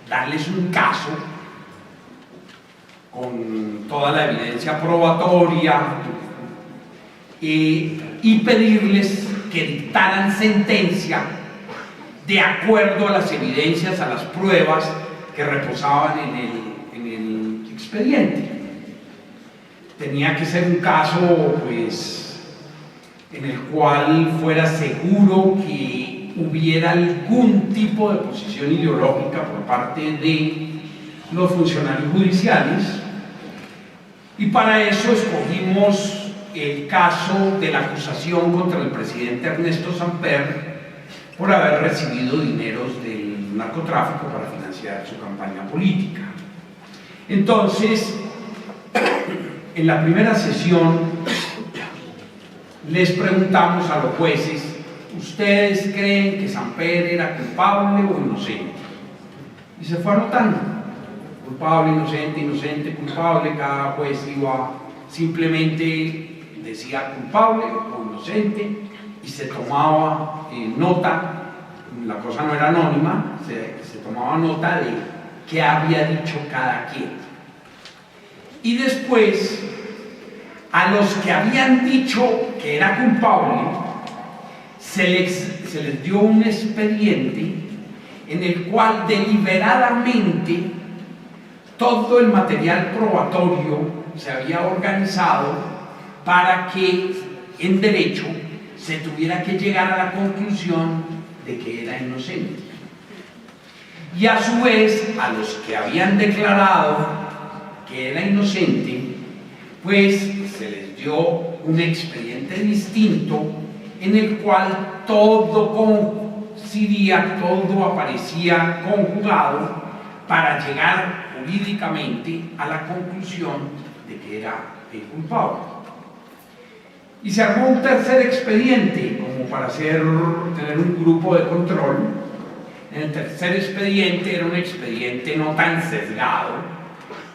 darles un caso con toda la evidencia probatoria, y pedirles que dictaran sentencia de acuerdo a las evidencias, a las pruebas que reposaban en el expediente. Tenía que ser un caso, pues, en el cual fuera seguro que hubiera algún tipo de posición ideológica por parte de los funcionarios judiciales, y para eso escogimos el caso de la acusación contra el presidente Ernesto Samper por haber recibido dineros del narcotráfico para financiar su campaña política. Entonces, en la primera sesión les preguntamos a los jueces: ¿ustedes creen que Samper era culpable o inocente? Y se fue anotando: culpable, inocente, inocente, culpable. Cada juez iba, simplemente decía culpable o inocente y se tomaba nota. La cosa no era anónima, se tomaba nota de qué había dicho cada quien. Y después, a los que habían dicho que era culpable, se les dio un expediente en el cual deliberadamente todo el material probatorio se había organizado para que en derecho se tuviera que llegar a la conclusión de que era inocente. Y a su vez, a los que habían declarado que era inocente, pues se les dio un expediente distinto en el cual todo coincidía, todo aparecía conjugado para llegar jurídicamente a la conclusión de que era el culpable. Y se armó un tercer expediente como para tener un grupo de control. En el tercer expediente era un expediente no tan sesgado,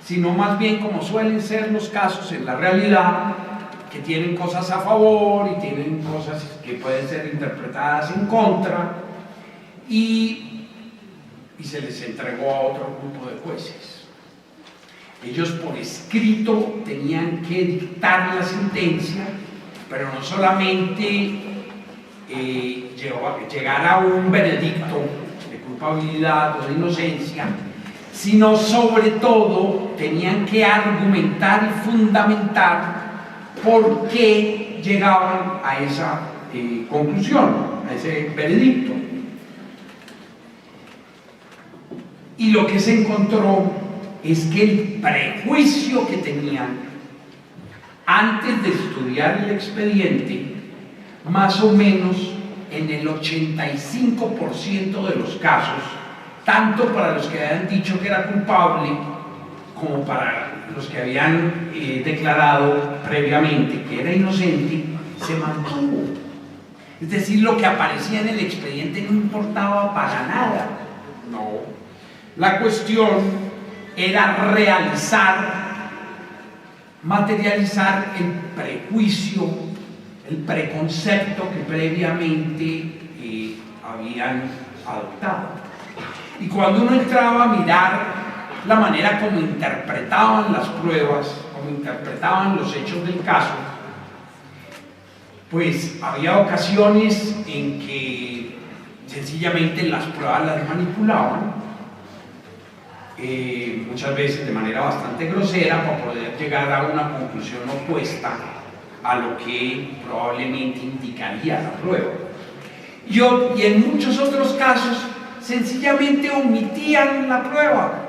sino más bien como suelen ser los casos en la realidad, que tienen cosas a favor y tienen cosas que pueden ser interpretadas en contra, y se les entregó a otro grupo de jueces. Ellos por escrito tenían que dictar la sentencia, pero no solamente llegar a un veredicto de culpabilidad o de inocencia, sino sobre todo tenían que argumentar y fundamentar por qué llegaban a esa conclusión, a ese veredicto. Y lo que se encontró es que el prejuicio que tenían antes de estudiar el expediente, más o menos en el 85% de los casos, tanto para los que habían dicho que era culpable como para los que habían declarado previamente que era inocente, se mantuvo. Es decir, lo que aparecía en el expediente no importaba para nada. No. La cuestión era materializar el prejuicio, el preconcepto que previamente habían adoptado. Y cuando uno entraba a mirar la manera como interpretaban las pruebas, como interpretaban los hechos del caso, pues había ocasiones en que sencillamente las pruebas las manipulaban, muchas veces de manera bastante grosera, para poder llegar a una conclusión opuesta a lo que probablemente indicaría la prueba. Y en muchos otros casos sencillamente omitían la prueba,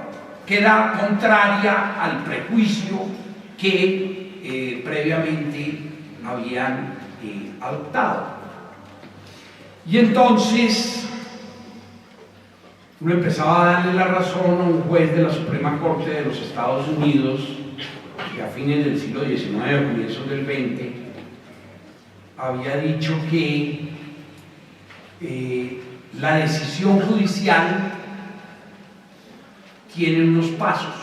que era contraria al prejuicio que previamente habían adoptado. Y entonces uno empezaba a darle la razón a un juez de la Suprema Corte de los Estados Unidos que a fines del siglo XIX, comienzos del XX, había dicho que la decisión judicial tiene unos pasos,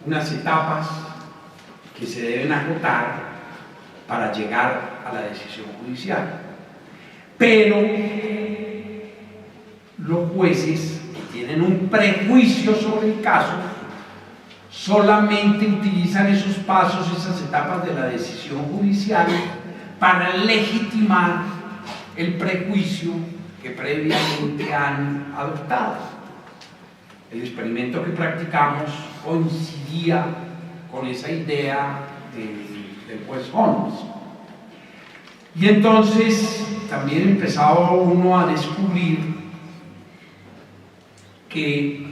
unas etapas que se deben acotar para llegar a la decisión judicial. Pero los jueces que tienen un prejuicio sobre el caso solamente utilizan esos pasos, esas etapas de la decisión judicial para legitimar el prejuicio que previamente han adoptado. El experimento que practicamos coincidía con esa idea del juez Holmes. Y entonces también empezaba uno a descubrir que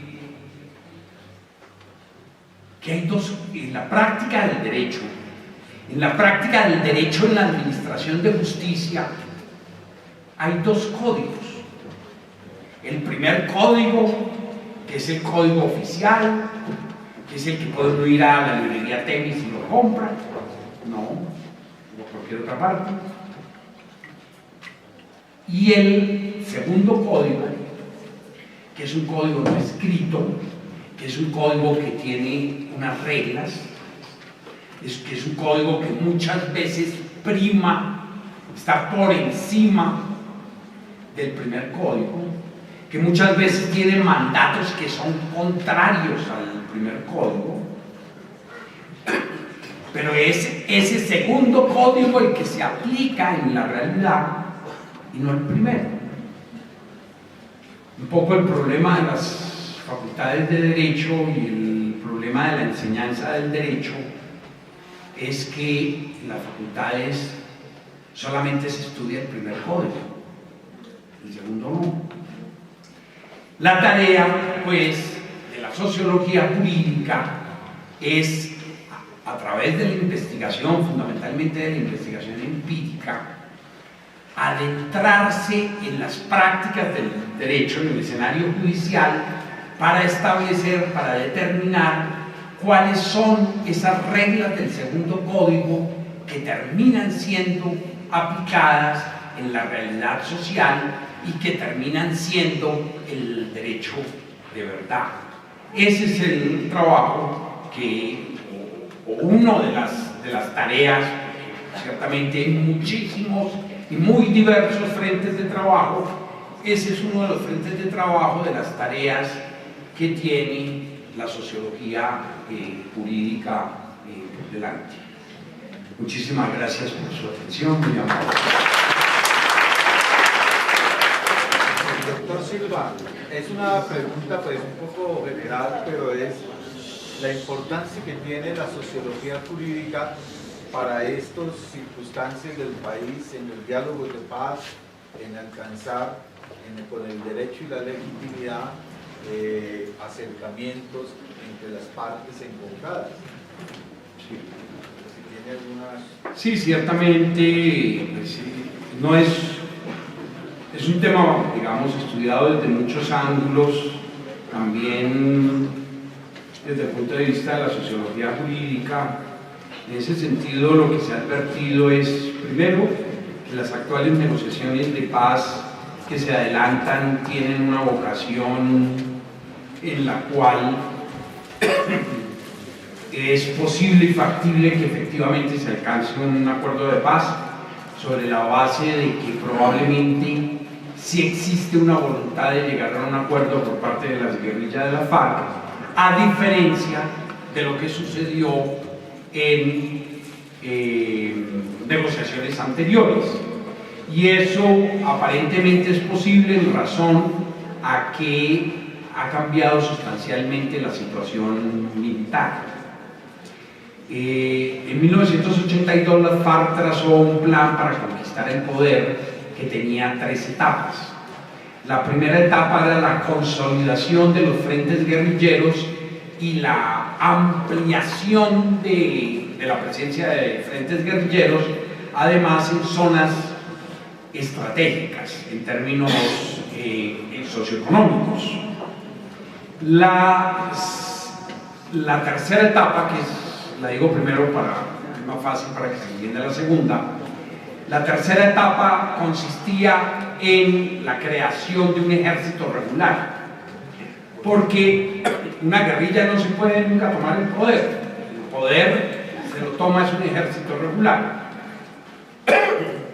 hay dos, en la práctica del derecho, en la administración de justicia, hay dos códigos. El primer código, que es el código oficial, que es el que puede uno ir a la librería Temis y lo compra, no, o cualquier otra parte. Y el segundo código, que es un código no escrito, que es un código que tiene unas reglas, que es un código que muchas veces prima, está por encima del primer código, que muchas veces tiene mandatos que son contrarios al primer código, pero es ese segundo código el que se aplica en la realidad y no el primero. Un poco el problema de las facultades de Derecho y el problema de la enseñanza del Derecho es que en las facultades solamente se estudia el primer código, el segundo no. La tarea, pues, de la sociología jurídica es, a través de la investigación, fundamentalmente de la investigación empírica, adentrarse en las prácticas del derecho en el escenario judicial para establecer, para determinar cuáles son esas reglas del segundo código que terminan siendo aplicadas en la realidad social y que terminan siendo el derecho de verdad. Ese es el trabajo o una de las tareas, ciertamente hay muchísimos y muy diversos frentes de trabajo. Ese es uno de los frentes de trabajo de las tareas que tiene la sociología jurídica delante. Muchísimas gracias por su atención, muy amable. Doctor Silva, es una pregunta pues un poco general, pero es la importancia que tiene la sociología jurídica para estas circunstancias del país, en los diálogos de paz, en alcanzar con el derecho y la legitimidad acercamientos entre las partes encontradas. Sí. Si tiene algunas... Sí, ciertamente, pues, no es un tema, digamos, estudiado desde muchos ángulos, también desde el punto de vista de la sociología jurídica. En ese sentido, lo que se ha advertido es, primero, que las actuales negociaciones de paz que se adelantan tienen una vocación en la cual es posible y factible que efectivamente se alcance un acuerdo de paz sobre la base de que probablemente sí existe una voluntad de llegar a un acuerdo por parte de las guerrillas de la FARC, a diferencia de lo que sucedió en negociaciones anteriores. Y eso aparentemente es posible en razón a que ha cambiado sustancialmente la situación militar. En 1982 la FARC trazó un plan para conquistar el poder que tenía 3 etapas. La primera etapa era la consolidación de los frentes guerrilleros y la ampliación de la presencia de frentes guerrilleros, además en zonas estratégicas en términos socioeconómicos. La tercera etapa, que la digo primero para más fácil para que se entienda la segunda, la tercera etapa consistía en la creación de un ejército regular, porque una guerrilla no se puede nunca tomar el poder se lo toma es un ejército regular.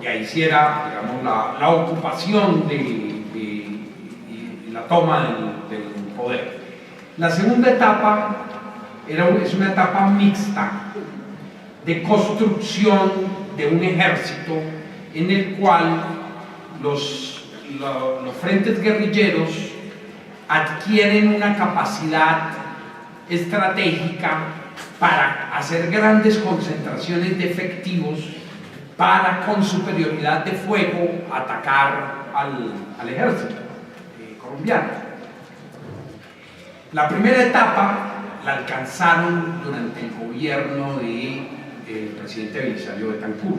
Y ahí sí era, digamos, la ocupación y la toma del poder. La segunda etapa es una etapa mixta de construcción de un ejército en el cual los frentes guerrilleros adquieren una capacidad estratégica para hacer grandes concentraciones de efectivos para, con superioridad de fuego, atacar al ejército colombiano. La primera etapa la alcanzaron durante el gobierno del presidente Belisario Betancur.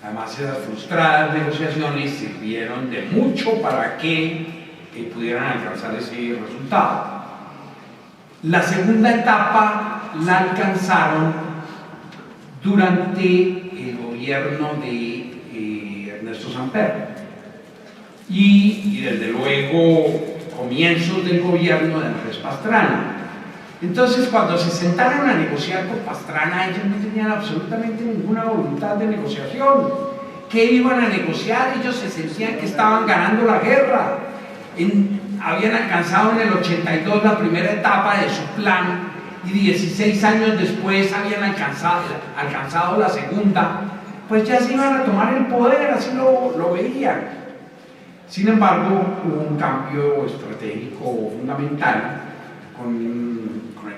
Además, esas frustradas negociaciones sirvieron de mucho para que pudieran alcanzar ese resultado. La segunda etapa la alcanzaron durante el gobierno de Ernesto Samper y desde luego comienzos del gobierno de Andrés Pastrana. Entonces, cuando se sentaron a negociar con Pastrana, ellos no tenían absolutamente ninguna voluntad de negociación. ¿Qué iban a negociar? Ellos se sentían que estaban ganando la guerra. Habían alcanzado en el 82 la primera etapa de su plan y 16 años después habían alcanzado la segunda. Pues ya se iban a tomar el poder, así lo veían. Sin embargo, hubo un cambio estratégico fundamental con el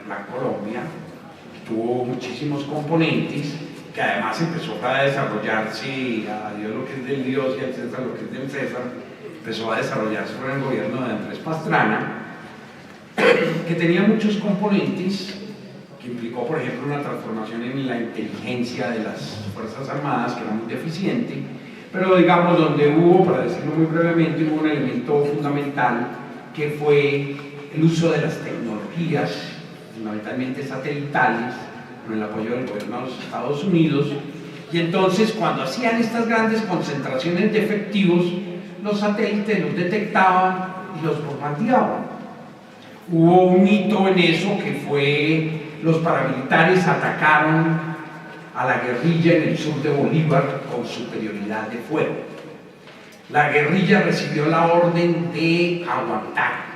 Plan Colombia, que tuvo muchísimos componentes, que además empezó a desarrollarse, a Dios lo que es del Dios y al César lo que es del César, empezó a desarrollarse por el gobierno de Andrés Pastrana, que tenía muchos componentes, que implicó, por ejemplo, una transformación en la inteligencia de las Fuerzas Armadas, que era muy deficiente, pero digamos donde hubo, para decirlo muy brevemente, hubo un elemento fundamental que fue el uso de las tecnologías, fundamentalmente satelitales, con el apoyo del gobierno de los Estados Unidos, y entonces cuando hacían estas grandes concentraciones de efectivos, los satélites los detectaban y los bombardeaban. Hubo un hito en eso que fue los paramilitares atacaron a la guerrilla en el sur de Bolívar con superioridad de fuego. La guerrilla recibió la orden de aguantar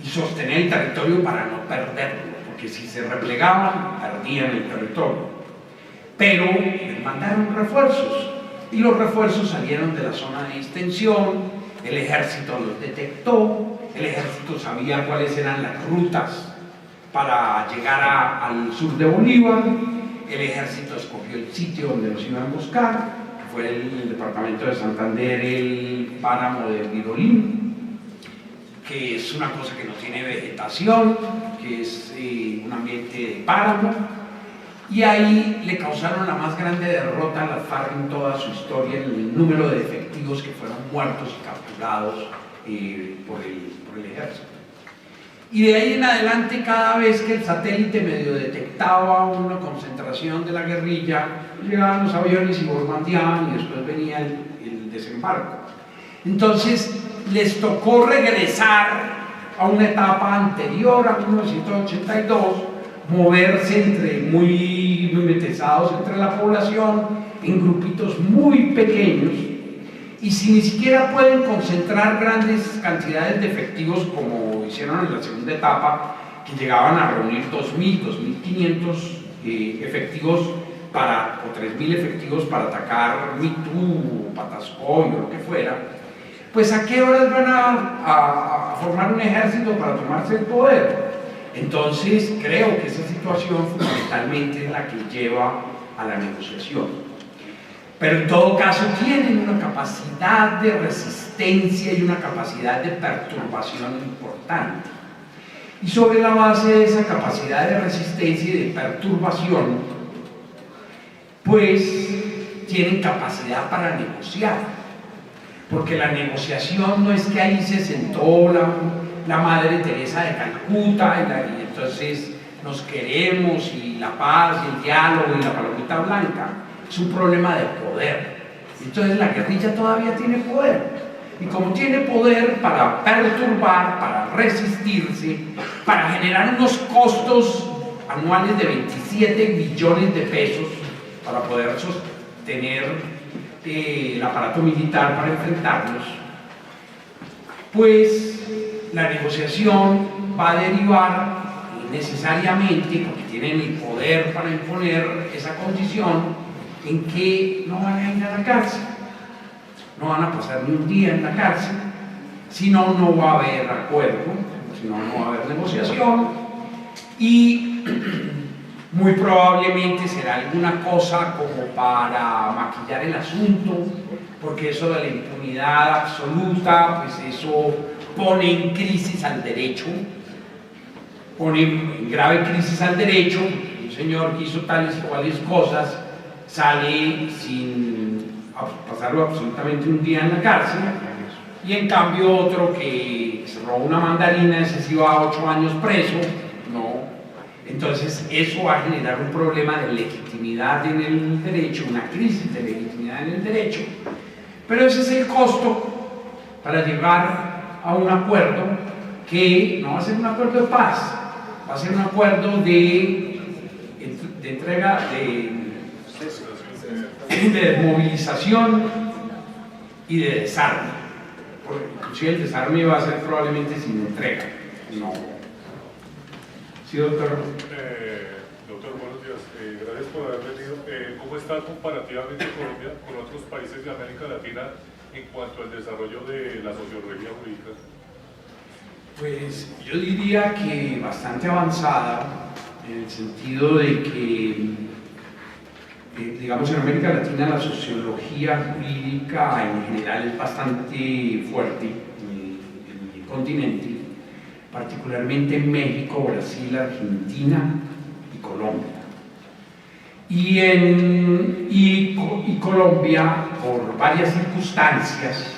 y sostener el territorio para no perderlo, porque si se replegaban, perdían el territorio. Pero les mandaron refuerzos y los refuerzos salieron de la zona de extensión, el ejército los detectó, el ejército sabía cuáles eran las rutas para llegar al sur de Bolívar. El ejército escogió el sitio donde los iban a buscar, que fue el departamento de Santander, el páramo de Virolín, que es una cosa que no tiene vegetación, que es un ambiente de páramo, y ahí le causaron la más grande derrota a las FARC en toda su historia, en el número de efectivos que fueron muertos y capturados por el ejército. Y de ahí en adelante, cada vez que el satélite medio detectaba una concentración de la guerrilla, llegaban los aviones y bombardeaban y después venía el desembarco. Entonces les tocó regresar a una etapa anterior a 1982, moverse muy mimetizados entre la población en grupitos muy pequeños, y si ni siquiera pueden concentrar grandes cantidades de efectivos como hicieron en la segunda etapa, que llegaban a reunir 2.000, 2.500 efectivos o 3.000 efectivos para atacar Mitú, Patascoy o lo que fuera, pues ¿a qué horas van a formar un ejército para tomarse el poder? Entonces creo que esa situación fundamentalmente es la que lleva a la negociación. Pero en todo caso tienen una capacidad de resistencia y una capacidad de perturbación importante. Y sobre la base de esa capacidad de resistencia y de perturbación, pues tienen capacidad para negociar. Porque la negociación no es que ahí se sentó la Madre Teresa de Calcuta y entonces nos queremos y la paz y el diálogo y la palomita blanca. Es un problema de poder. Entonces la guerrilla todavía tiene poder. Y como tiene poder para perturbar, para resistirse, para generar unos costos anuales de 27 billones de pesos para poder sostener el aparato militar para enfrentarlos, pues la negociación va a derivar necesariamente, porque tienen el poder para imponer esa condición, en que no van a ir a la cárcel, no van a pasar ni un día en la cárcel, si no, no va a haber acuerdo, si no, no va a haber negociación, y muy probablemente será alguna cosa como para maquillar el asunto, porque eso de la impunidad absoluta, pues eso pone en crisis al derecho, pone en grave crisis al derecho. Un señor que hizo tales y cuales cosas sale sin pasarlo absolutamente un día en la cárcel, y en cambio otro que se robó una mandarina, ese sí va a 8 años preso, no. Entonces eso va a generar un problema de legitimidad en el derecho, una crisis de legitimidad en el derecho, pero ese es el costo para llegar a un acuerdo que no va a ser un acuerdo de paz, va a ser un acuerdo de entrega, de movilización y de desarme. Inclusive el desarme va a ser probablemente sin entrega. No. Sí, doctor. Doctor, buenos días. Gracias por haber venido. ¿Cómo está comparativamente Colombia con otros países de América Latina en cuanto al desarrollo de la sociología jurídica? Pues yo diría que bastante avanzada, en el sentido de que, digamos, en América Latina la sociología jurídica en general es bastante fuerte en el continente, particularmente en México, Brasil, Argentina y Colombia. Y Colombia, por varias circunstancias,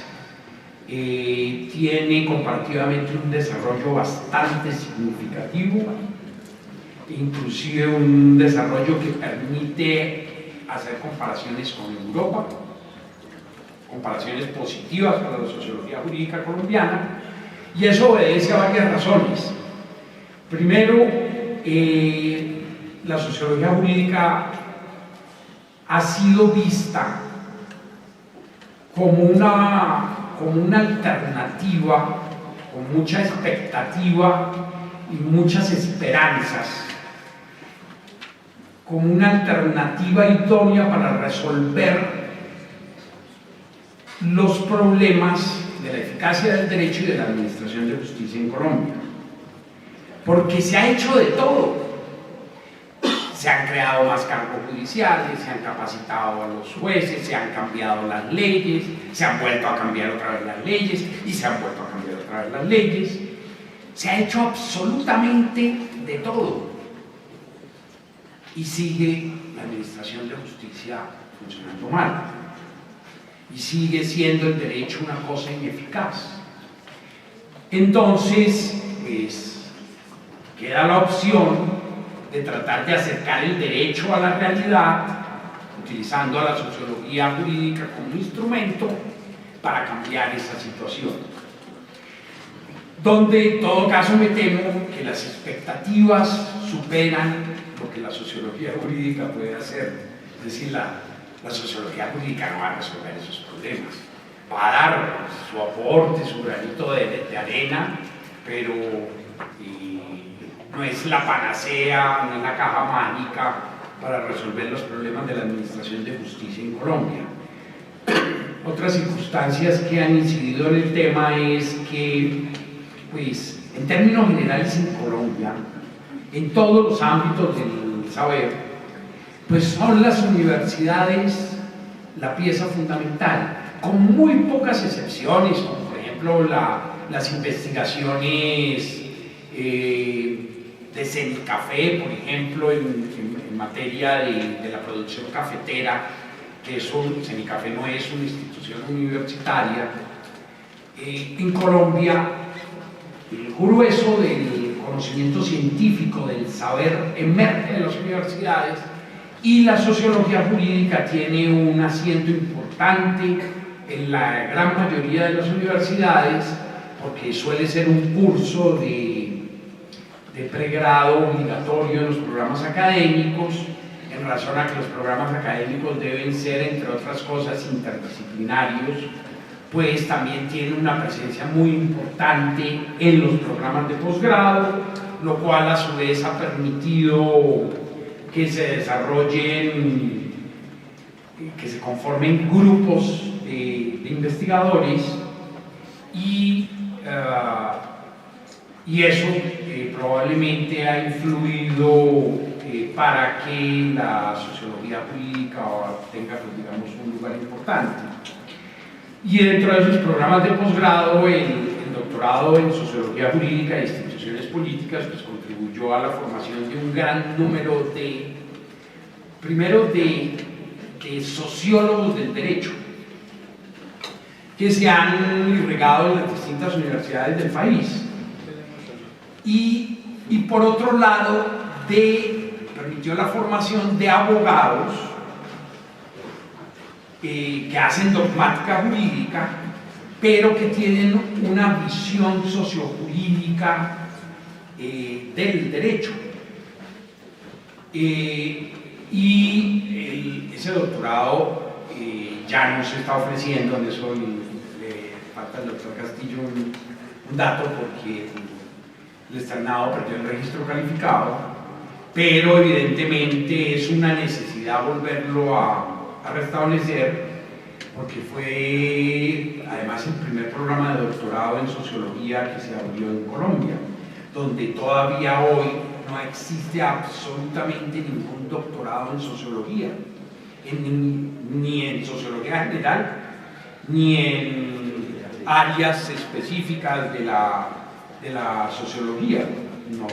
tiene comparativamente un desarrollo bastante significativo, inclusive un desarrollo que permite hacer comparaciones con Europa, comparaciones positivas para la sociología jurídica colombiana, y eso obedece a varias razones. Primero, la sociología jurídica ha sido vista como una alternativa, con mucha expectativa y muchas esperanzas, como una alternativa idónea para resolver los problemas de la eficacia del derecho y de la administración de justicia en Colombia, porque se ha hecho de todo. Se han creado más cargos judiciales, se han capacitado a los jueces, se han cambiado las leyes, se han vuelto a cambiar otra vez las leyes y se han vuelto a cambiar otra vez las leyes. Se ha hecho absolutamente de todo. Y sigue la administración de justicia funcionando mal. Y sigue siendo el derecho una cosa ineficaz. Entonces, pues, queda la opción de tratar de acercar el derecho a la realidad, utilizando a la sociología jurídica como instrumento para cambiar esa situación. Donde en todo caso me temo que las expectativas superan lo que la sociología jurídica puede hacer. Es decir, la sociología jurídica no va a resolver esos problemas. Va a dar su aporte, su granito de arena, pero no es la panacea, no es la caja mágica para resolver los problemas de la administración de justicia en Colombia. Otras circunstancias que han incidido en el tema es que, pues, en términos generales en Colombia, en todos los ámbitos del saber, pues son las universidades la pieza fundamental, con muy pocas excepciones, como por ejemplo las investigaciones de Cenicafé, por ejemplo, en materia de la producción cafetera, que Cenicafé no es una institución universitaria. En Colombia, el grueso del conocimiento científico, del saber, emerge de las universidades, y la sociología jurídica tiene un asiento importante en la gran mayoría de las universidades, porque suele ser un curso de pregrado obligatorio en los programas académicos, en razón a que los programas académicos deben ser, entre otras cosas, interdisciplinarios, pues también tiene una presencia muy importante en los programas de posgrado, lo cual a su vez ha permitido que se desarrollen, que se conformen grupos de investigadores y eso probablemente ha influido para que la sociología jurídica tenga, pues, digamos, un lugar importante. Y dentro de sus programas de posgrado, el doctorado en sociología jurídica e instituciones políticas, pues, contribuyó a la formación de un gran número de, primero, de sociólogos del derecho, que se han irrigado en las distintas universidades del país. Y por otro lado, permitió la formación de abogados que hacen dogmática jurídica, pero que tienen una visión sociojurídica del derecho. Ese doctorado ya no se está ofreciendo, en eso le falta al doctor Castillo un dato, porque el externado perdió el registro calificado, pero evidentemente es una necesidad volverlo a restablecer, porque fue además el primer programa de doctorado en sociología que se abrió en Colombia, donde todavía hoy no existe absolutamente ningún doctorado en sociología, ni en sociología general, ni en áreas específicas de la sociología, no.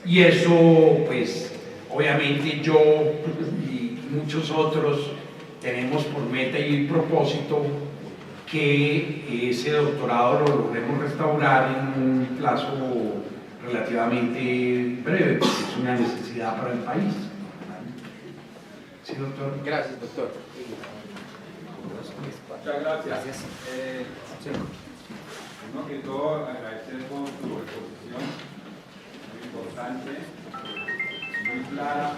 Y eso, pues, obviamente yo y muchos otros tenemos por meta y propósito que ese doctorado lo logremos restaurar en un plazo relativamente breve, porque es una necesidad para el país. Sí, doctor. Gracias, doctor. Muchas gracias. Primero que todo, agradecer por su exposición, muy importante, muy clara.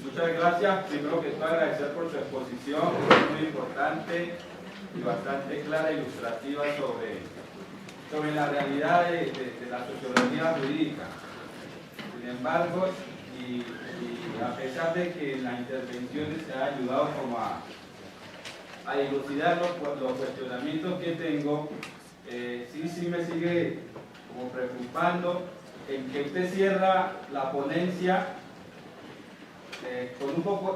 Muchas gracias. Primero que todo, agradecer por su exposición, muy importante y bastante clara e ilustrativa sobre la realidad de la sociología jurídica. Sin embargo, y a pesar de que en las intervenciones se ha ayudado como a dilucidar los cuestionamientos que tengo, sí me sigue como preocupando en que usted cierra la ponencia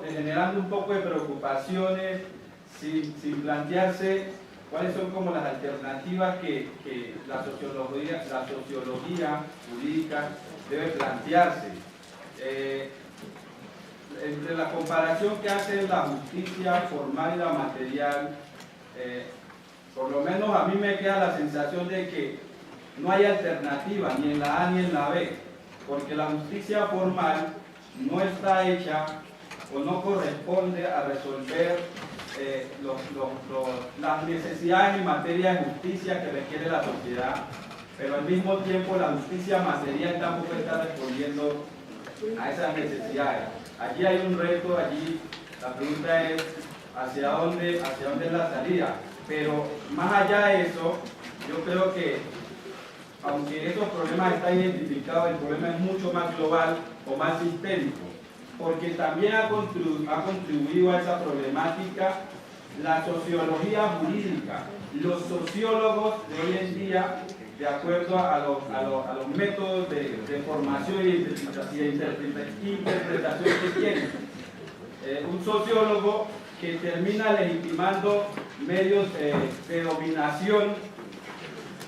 generando un poco de preocupaciones, sin plantearse cuáles son como las alternativas que la sociología jurídica debe plantearse. Entre la comparación que hace la justicia formal y la material, por lo menos a mí me queda la sensación de que no hay alternativa ni en la A ni en la B, porque la justicia formal no está hecha o no corresponde a resolver las necesidades en materia de justicia que requiere la sociedad, pero al mismo tiempo la justicia material tampoco está respondiendo a esas necesidades. Allí hay un reto, allí la pregunta es hacia dónde es la salida, pero más allá de eso, yo creo que aunque esos problemas están identificados, el problema es mucho más global o más sistémico, porque también ha contribuido a esa problemática la sociología jurídica, los sociólogos de hoy en día, de acuerdo a los métodos de formación y de interpretación que tienen. Un sociólogo que termina legitimando medios de dominación,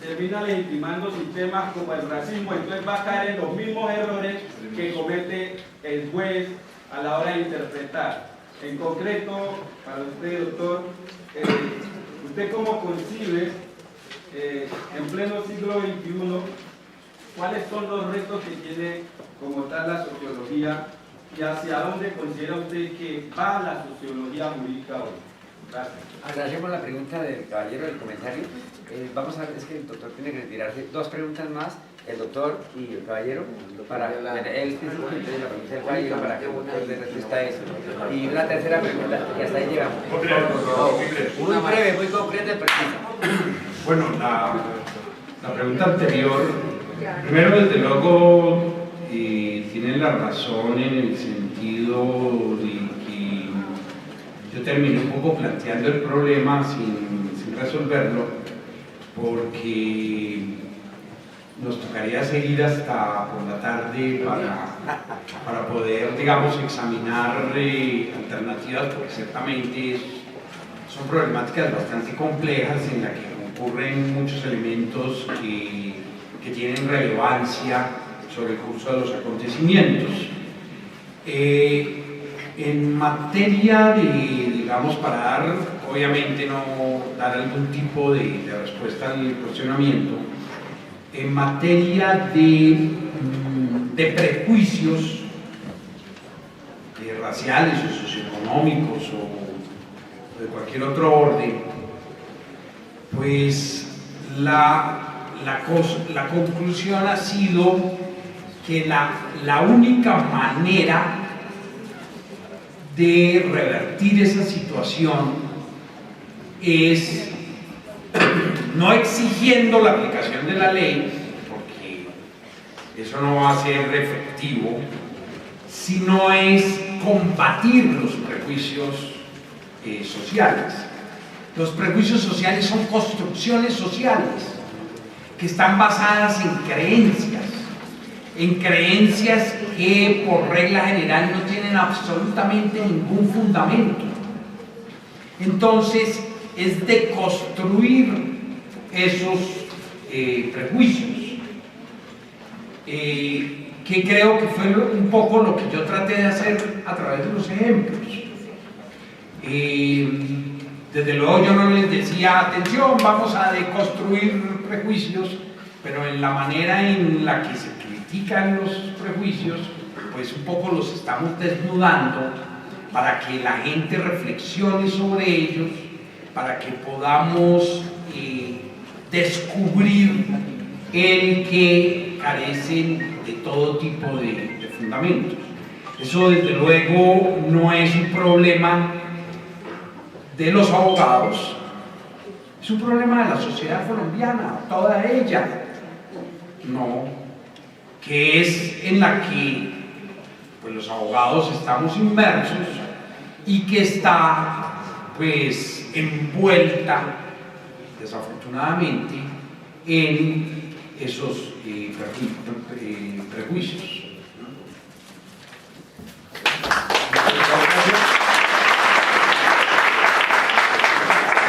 termina legitimando sistemas como el racismo, entonces va a caer en los mismos errores que comete el juez a la hora de interpretar. En concreto, para usted, doctor, ¿usted cómo concibe en pleno siglo XXI cuáles son los retos que tiene como tal la sociología y hacia dónde considera usted que va la sociología jurídica hoy? Gracias. Agradecemos la pregunta del caballero del comentario. Vamos a ver, es que el doctor tiene que retirarse. Dos preguntas más, el doctor y el caballero, para él la pregunta del caballero para que el doctor le respuesta a eso. Y una tercera pregunta, y hasta ahí llegamos. Muy breve, muy concreta y precisa. Bueno, la pregunta anterior Primero, desde luego, tienen la razón en el sentido de que yo terminé un poco planteando el problema sin resolverlo, porque nos tocaría seguir hasta por la tarde para poder, digamos, examinar alternativas, porque ciertamente son problemáticas bastante complejas en las que concurren muchos elementos que tienen relevancia sobre el curso de los acontecimientos. En materia de, digamos, para dar, obviamente no dar algún tipo de respuesta al cuestionamiento, en materia de prejuicios raciales o socioeconómicos o de cualquier otro orden, pues la conclusión ha sido que la única manera de revertir esa situación es no exigiendo la aplicación de la ley, porque eso no va a ser efectivo, sino es combatir los prejuicios sociales. Los prejuicios sociales son construcciones sociales que están basadas en creencias que por regla general no tienen absolutamente ningún fundamento. Entonces, es deconstruir esos prejuicios, que creo que fue un poco lo que yo traté de hacer a través de los ejemplos. Desde luego yo no les decía, atención, vamos a deconstruir prejuicios, pero en la manera en la que se critican los prejuicios, pues un poco los estamos desnudando para que la gente reflexione sobre ellos, para que podamos descubrir el que carecen de todo tipo de fundamentos. Eso desde luego no es un problema de los abogados, es un problema de la sociedad colombiana, toda ella, no, que es en la que pues, los abogados estamos inmersos y que está pues envuelta desafortunadamente en esos prejuicios.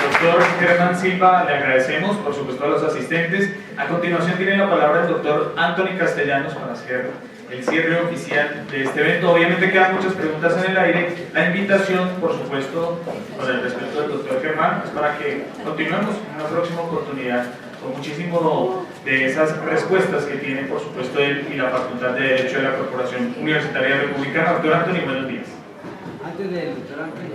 Doctor Germán Silva, le agradecemos, por supuesto, a los asistentes. A continuación tiene la palabra el doctor Anthony Castellanos para hacer el cierre oficial de este evento. Obviamente quedan muchas preguntas en el aire. La invitación, por supuesto, con el respeto del doctor Germán, es para que continuemos en una próxima oportunidad con muchísimo de esas respuestas que tiene, por supuesto, él y la Facultad de Derecho de la Corporación Universitaria Republicana. Doctor Anthony, buenos días. Antes del doctor Anthony,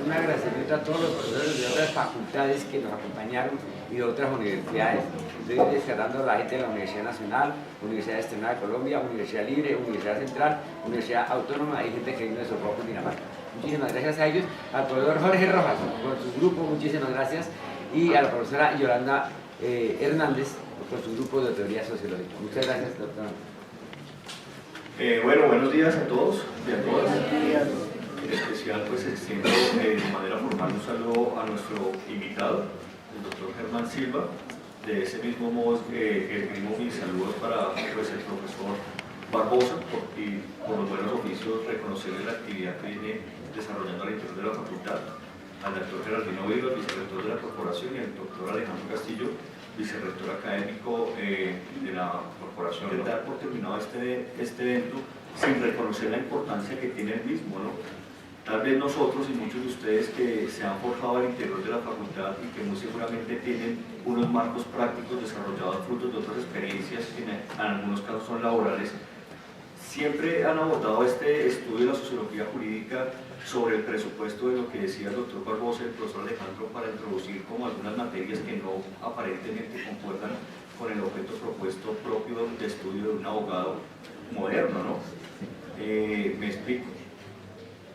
un agradecimiento a todos los profesores de otras facultades que nos acompañaron y de otras universidades. Estoy descartando a la gente de la Universidad Nacional, Universidad External de Colombia, Universidad Libre, Universidad Central, Universidad Autónoma, hay gente que vino de Socorro, Dinamarca. Muchísimas gracias a ellos, al profesor Jorge Rojas por su grupo, muchísimas gracias, y a la profesora Yolanda Hernández por su grupo de teoría sociológica. Muchas gracias, doctor. Bueno, buenos días a todos y a todas. En especial, pues extiendo de manera formal un saludo a nuestro invitado, el doctor Germán Silva. De ese mismo modo, escribo mis saludos para pues, el profesor Barbosa y por los buenos oficios reconocerle la actividad que viene desarrollando al interior de la facultad, al doctor Gerardino Vivas, vicerrector de la corporación, y al doctor Alejandro Castillo, vicerrector académico de la corporación. De dar por terminado este evento sin reconocer la importancia que tiene el mismo, ¿no? Tal vez nosotros y muchos de ustedes que se han forjado al interior de la facultad y que muy seguramente tienen unos marcos prácticos desarrollados frutos de otras experiencias que en algunos casos son laborales, siempre han abordado este estudio de la sociología jurídica sobre el presupuesto de lo que decía el doctor Barbosa y el profesor Alejandro para introducir como algunas materias que no aparentemente concuerdan con el objeto propuesto propio de estudio de un abogado moderno, ¿no? Me explico.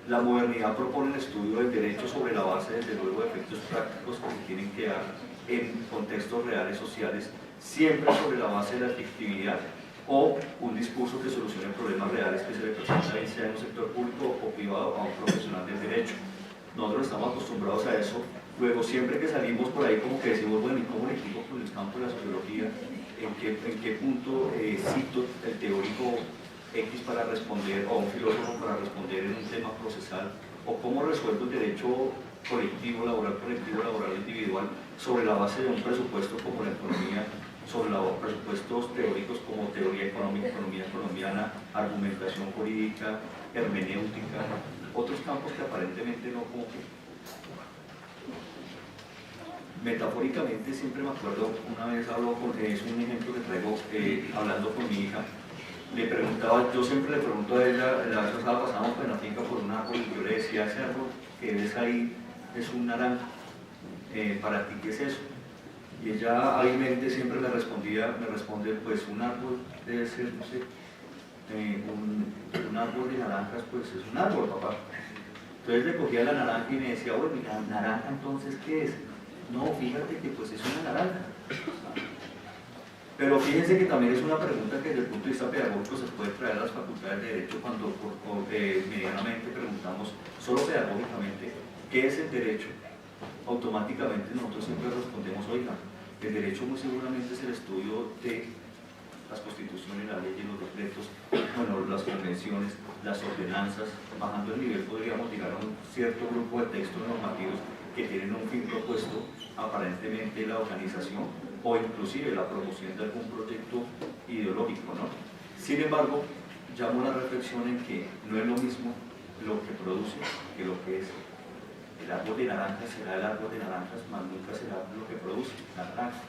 La modernidad propone el estudio del derecho sobre la base, desde luego, de efectos prácticos que se tienen que dar en contextos reales sociales siempre sobre la base de la efectividad o un discurso que solucione problemas reales que se le presentan, bien sea en un sector público o privado, a un profesional del derecho. Nosotros estamos acostumbrados a eso. Luego, siempre que salimos por ahí, como que decimos, bueno, ¿y cómo le explico con el campo de la sociología? ¿En qué punto cito el teórico X para responder, o un filósofo para responder en un tema procesal? ¿O cómo resuelvo el derecho colectivo, laboral individual, sobre la base de un presupuesto como la economía, sobre los presupuestos teóricos como teoría económica, economía colombiana, argumentación jurídica, hermenéutica, otros campos que aparentemente no como que... Metafóricamente siempre me acuerdo, una vez hablo con, es un ejemplo que traigo, hablando con mi hija, le preguntaba, yo siempre le pregunto a ella, la vez pasada pasamos en la finca por un árbol y yo le decía, ese árbol que ves ahí es un naranja, ¿para ti qué es eso? Y ella hábilmente siempre me responde, pues un árbol debe ser, no sé, un árbol de naranjas, pues es un árbol, papá. Entonces le cogía la naranja y me decía, bueno, mira, naranja entonces, ¿qué es? No, fíjate que pues es una naranja. Pero fíjense que también es una pregunta que desde el punto de vista pedagógico se puede traer a las facultades de Derecho cuando medianamente preguntamos, solo pedagógicamente, ¿qué es el derecho? Automáticamente nosotros siempre respondemos, oiga, el derecho muy seguramente es el estudio de las constituciones, las leyes, los decretos, bueno, las convenciones, las ordenanzas. Bajando el nivel podríamos llegar a un cierto grupo de textos normativos que tienen un fin propuesto, aparentemente la organización o inclusive la promoción de algún proyecto ideológico, ¿no? Sin embargo, llamo la reflexión en que no es lo mismo lo que produce que lo que es. El árbol de naranjas será el árbol de naranjas, más nunca será lo que produce la naranja.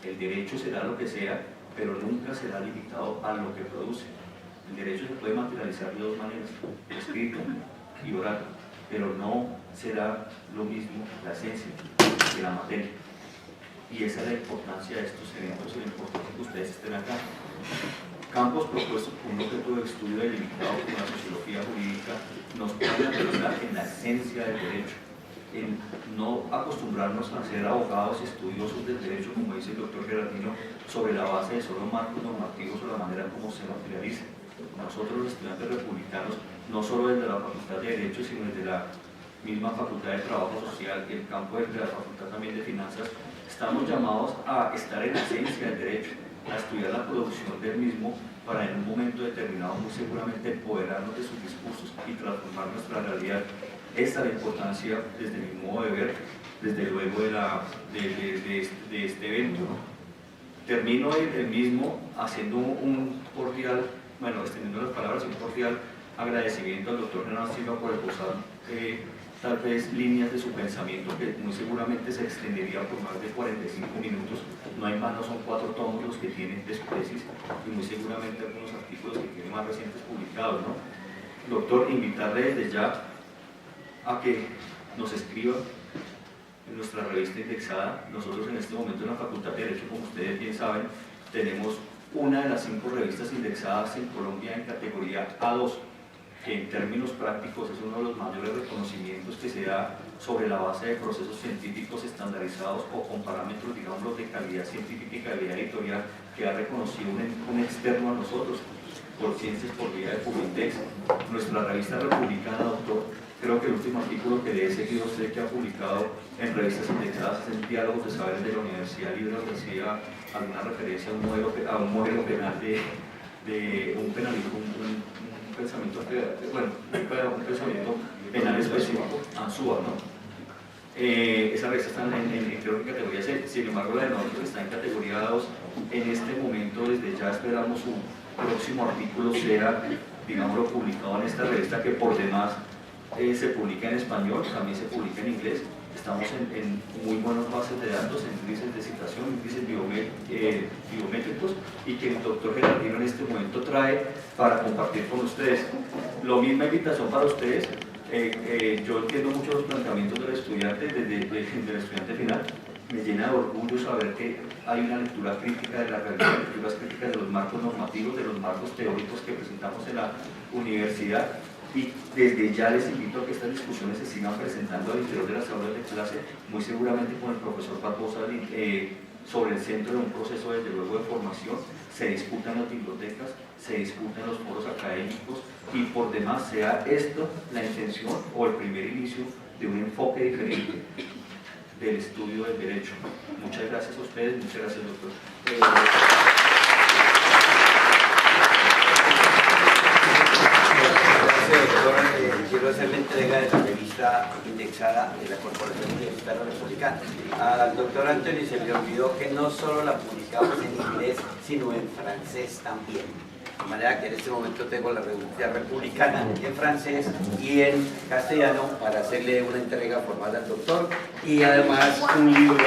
El derecho será lo que sea, pero nunca será limitado a lo que produce. El derecho se puede materializar de dos maneras, escrito y oral, pero no será lo mismo la esencia que la materia. Y esa es la importancia de estos eventos y la importancia que ustedes estén acá. Campos propuestos con un objeto de estudio delimitado con la sociología jurídica nos pueden ayudar en la esencia del derecho, en no acostumbrarnos a ser abogados y estudiosos del derecho, como dice el doctor Gerardino, sobre la base de solo marcos normativos o la manera como se materializa. Nosotros los estudiantes republicanos, no solo desde la Facultad de Derecho, sino desde la misma Facultad de Trabajo Social y el campo de la Facultad también de Finanzas, estamos llamados a estar en la esencia del derecho, a estudiar la producción del mismo para en un momento determinado muy seguramente empoderarnos de sus discursos y transformar nuestra realidad. Esta es la importancia, desde mi modo de ver, desde luego de este evento, ¿no? Termino el mismo haciendo un cordial, bueno, extendiendo las palabras, un cordial agradecimiento al doctor Hernán Silva por esbozar tal vez líneas de su pensamiento que muy seguramente se extendería por más de 45 minutos. No hay más, no son 4 tomos los que tienen de su tesis y muy seguramente algunos artículos que tienen más recientes publicados, ¿no? Doctor, invitarle desde ya a que nos escriba en nuestra revista indexada. Nosotros en este momento en la Facultad de Derecho, como ustedes bien saben, tenemos una de las 5 revistas indexadas en Colombia en categoría A2, que en términos prácticos es uno de los mayores reconocimientos que se da sobre la base de procesos científicos estandarizados o con parámetros, digamos, de calidad científica y calidad editorial que ha reconocido un externo a nosotros, por Ciencias por Vía de Publindex. Nuestra revista republicana, doctor, creo que el último artículo que le he seguido a usted que ha publicado en revistas indexadas es en Diálogos de Saberes de la Universidad Libre, donde hacía alguna referencia a un modelo penal de un penalismo, un pensamiento, bueno, un pensamiento penal específico, ANSUA, ¿no? Esa revista está creo que en categoría C, sin embargo la de nosotros está en categoría 2. En este momento, desde ya esperamos su próximo artículo sea, digámoslo, publicado en esta revista, que por demás se publica en español, también se publica en inglés. Estamos en muy buenas bases de datos, en índices de citación, índices biométricos, y que el doctor Gerardino en este momento trae para compartir con ustedes. Lo misma invitación para ustedes. Yo entiendo mucho los planteamientos del estudiante, del estudiante final. Me llena de orgullo saber que hay una lectura crítica de la realidad, lecturas críticas de los marcos normativos, de los marcos teóricos que presentamos en la universidad. Y desde ya les invito a que estas discusiones se sigan presentando al interior de las aulas de clase, muy seguramente con el profesor Barbosa sobre el centro de un proceso desde luego de formación, se discuta en las bibliotecas, se discuta en los foros académicos y por demás sea esto la intención o el primer inicio de un enfoque diferente del estudio del derecho. Muchas gracias a ustedes, muchas gracias, doctor. Quiero hacer la entrega de la revista indexada de la Corporación Universitaria Republicana. Al doctor Anthony se le olvidó que no solo la publicamos en inglés, sino en francés también. De manera que en este momento tengo la revista republicana en francés y en castellano para hacerle una entrega formal al doctor y además un libro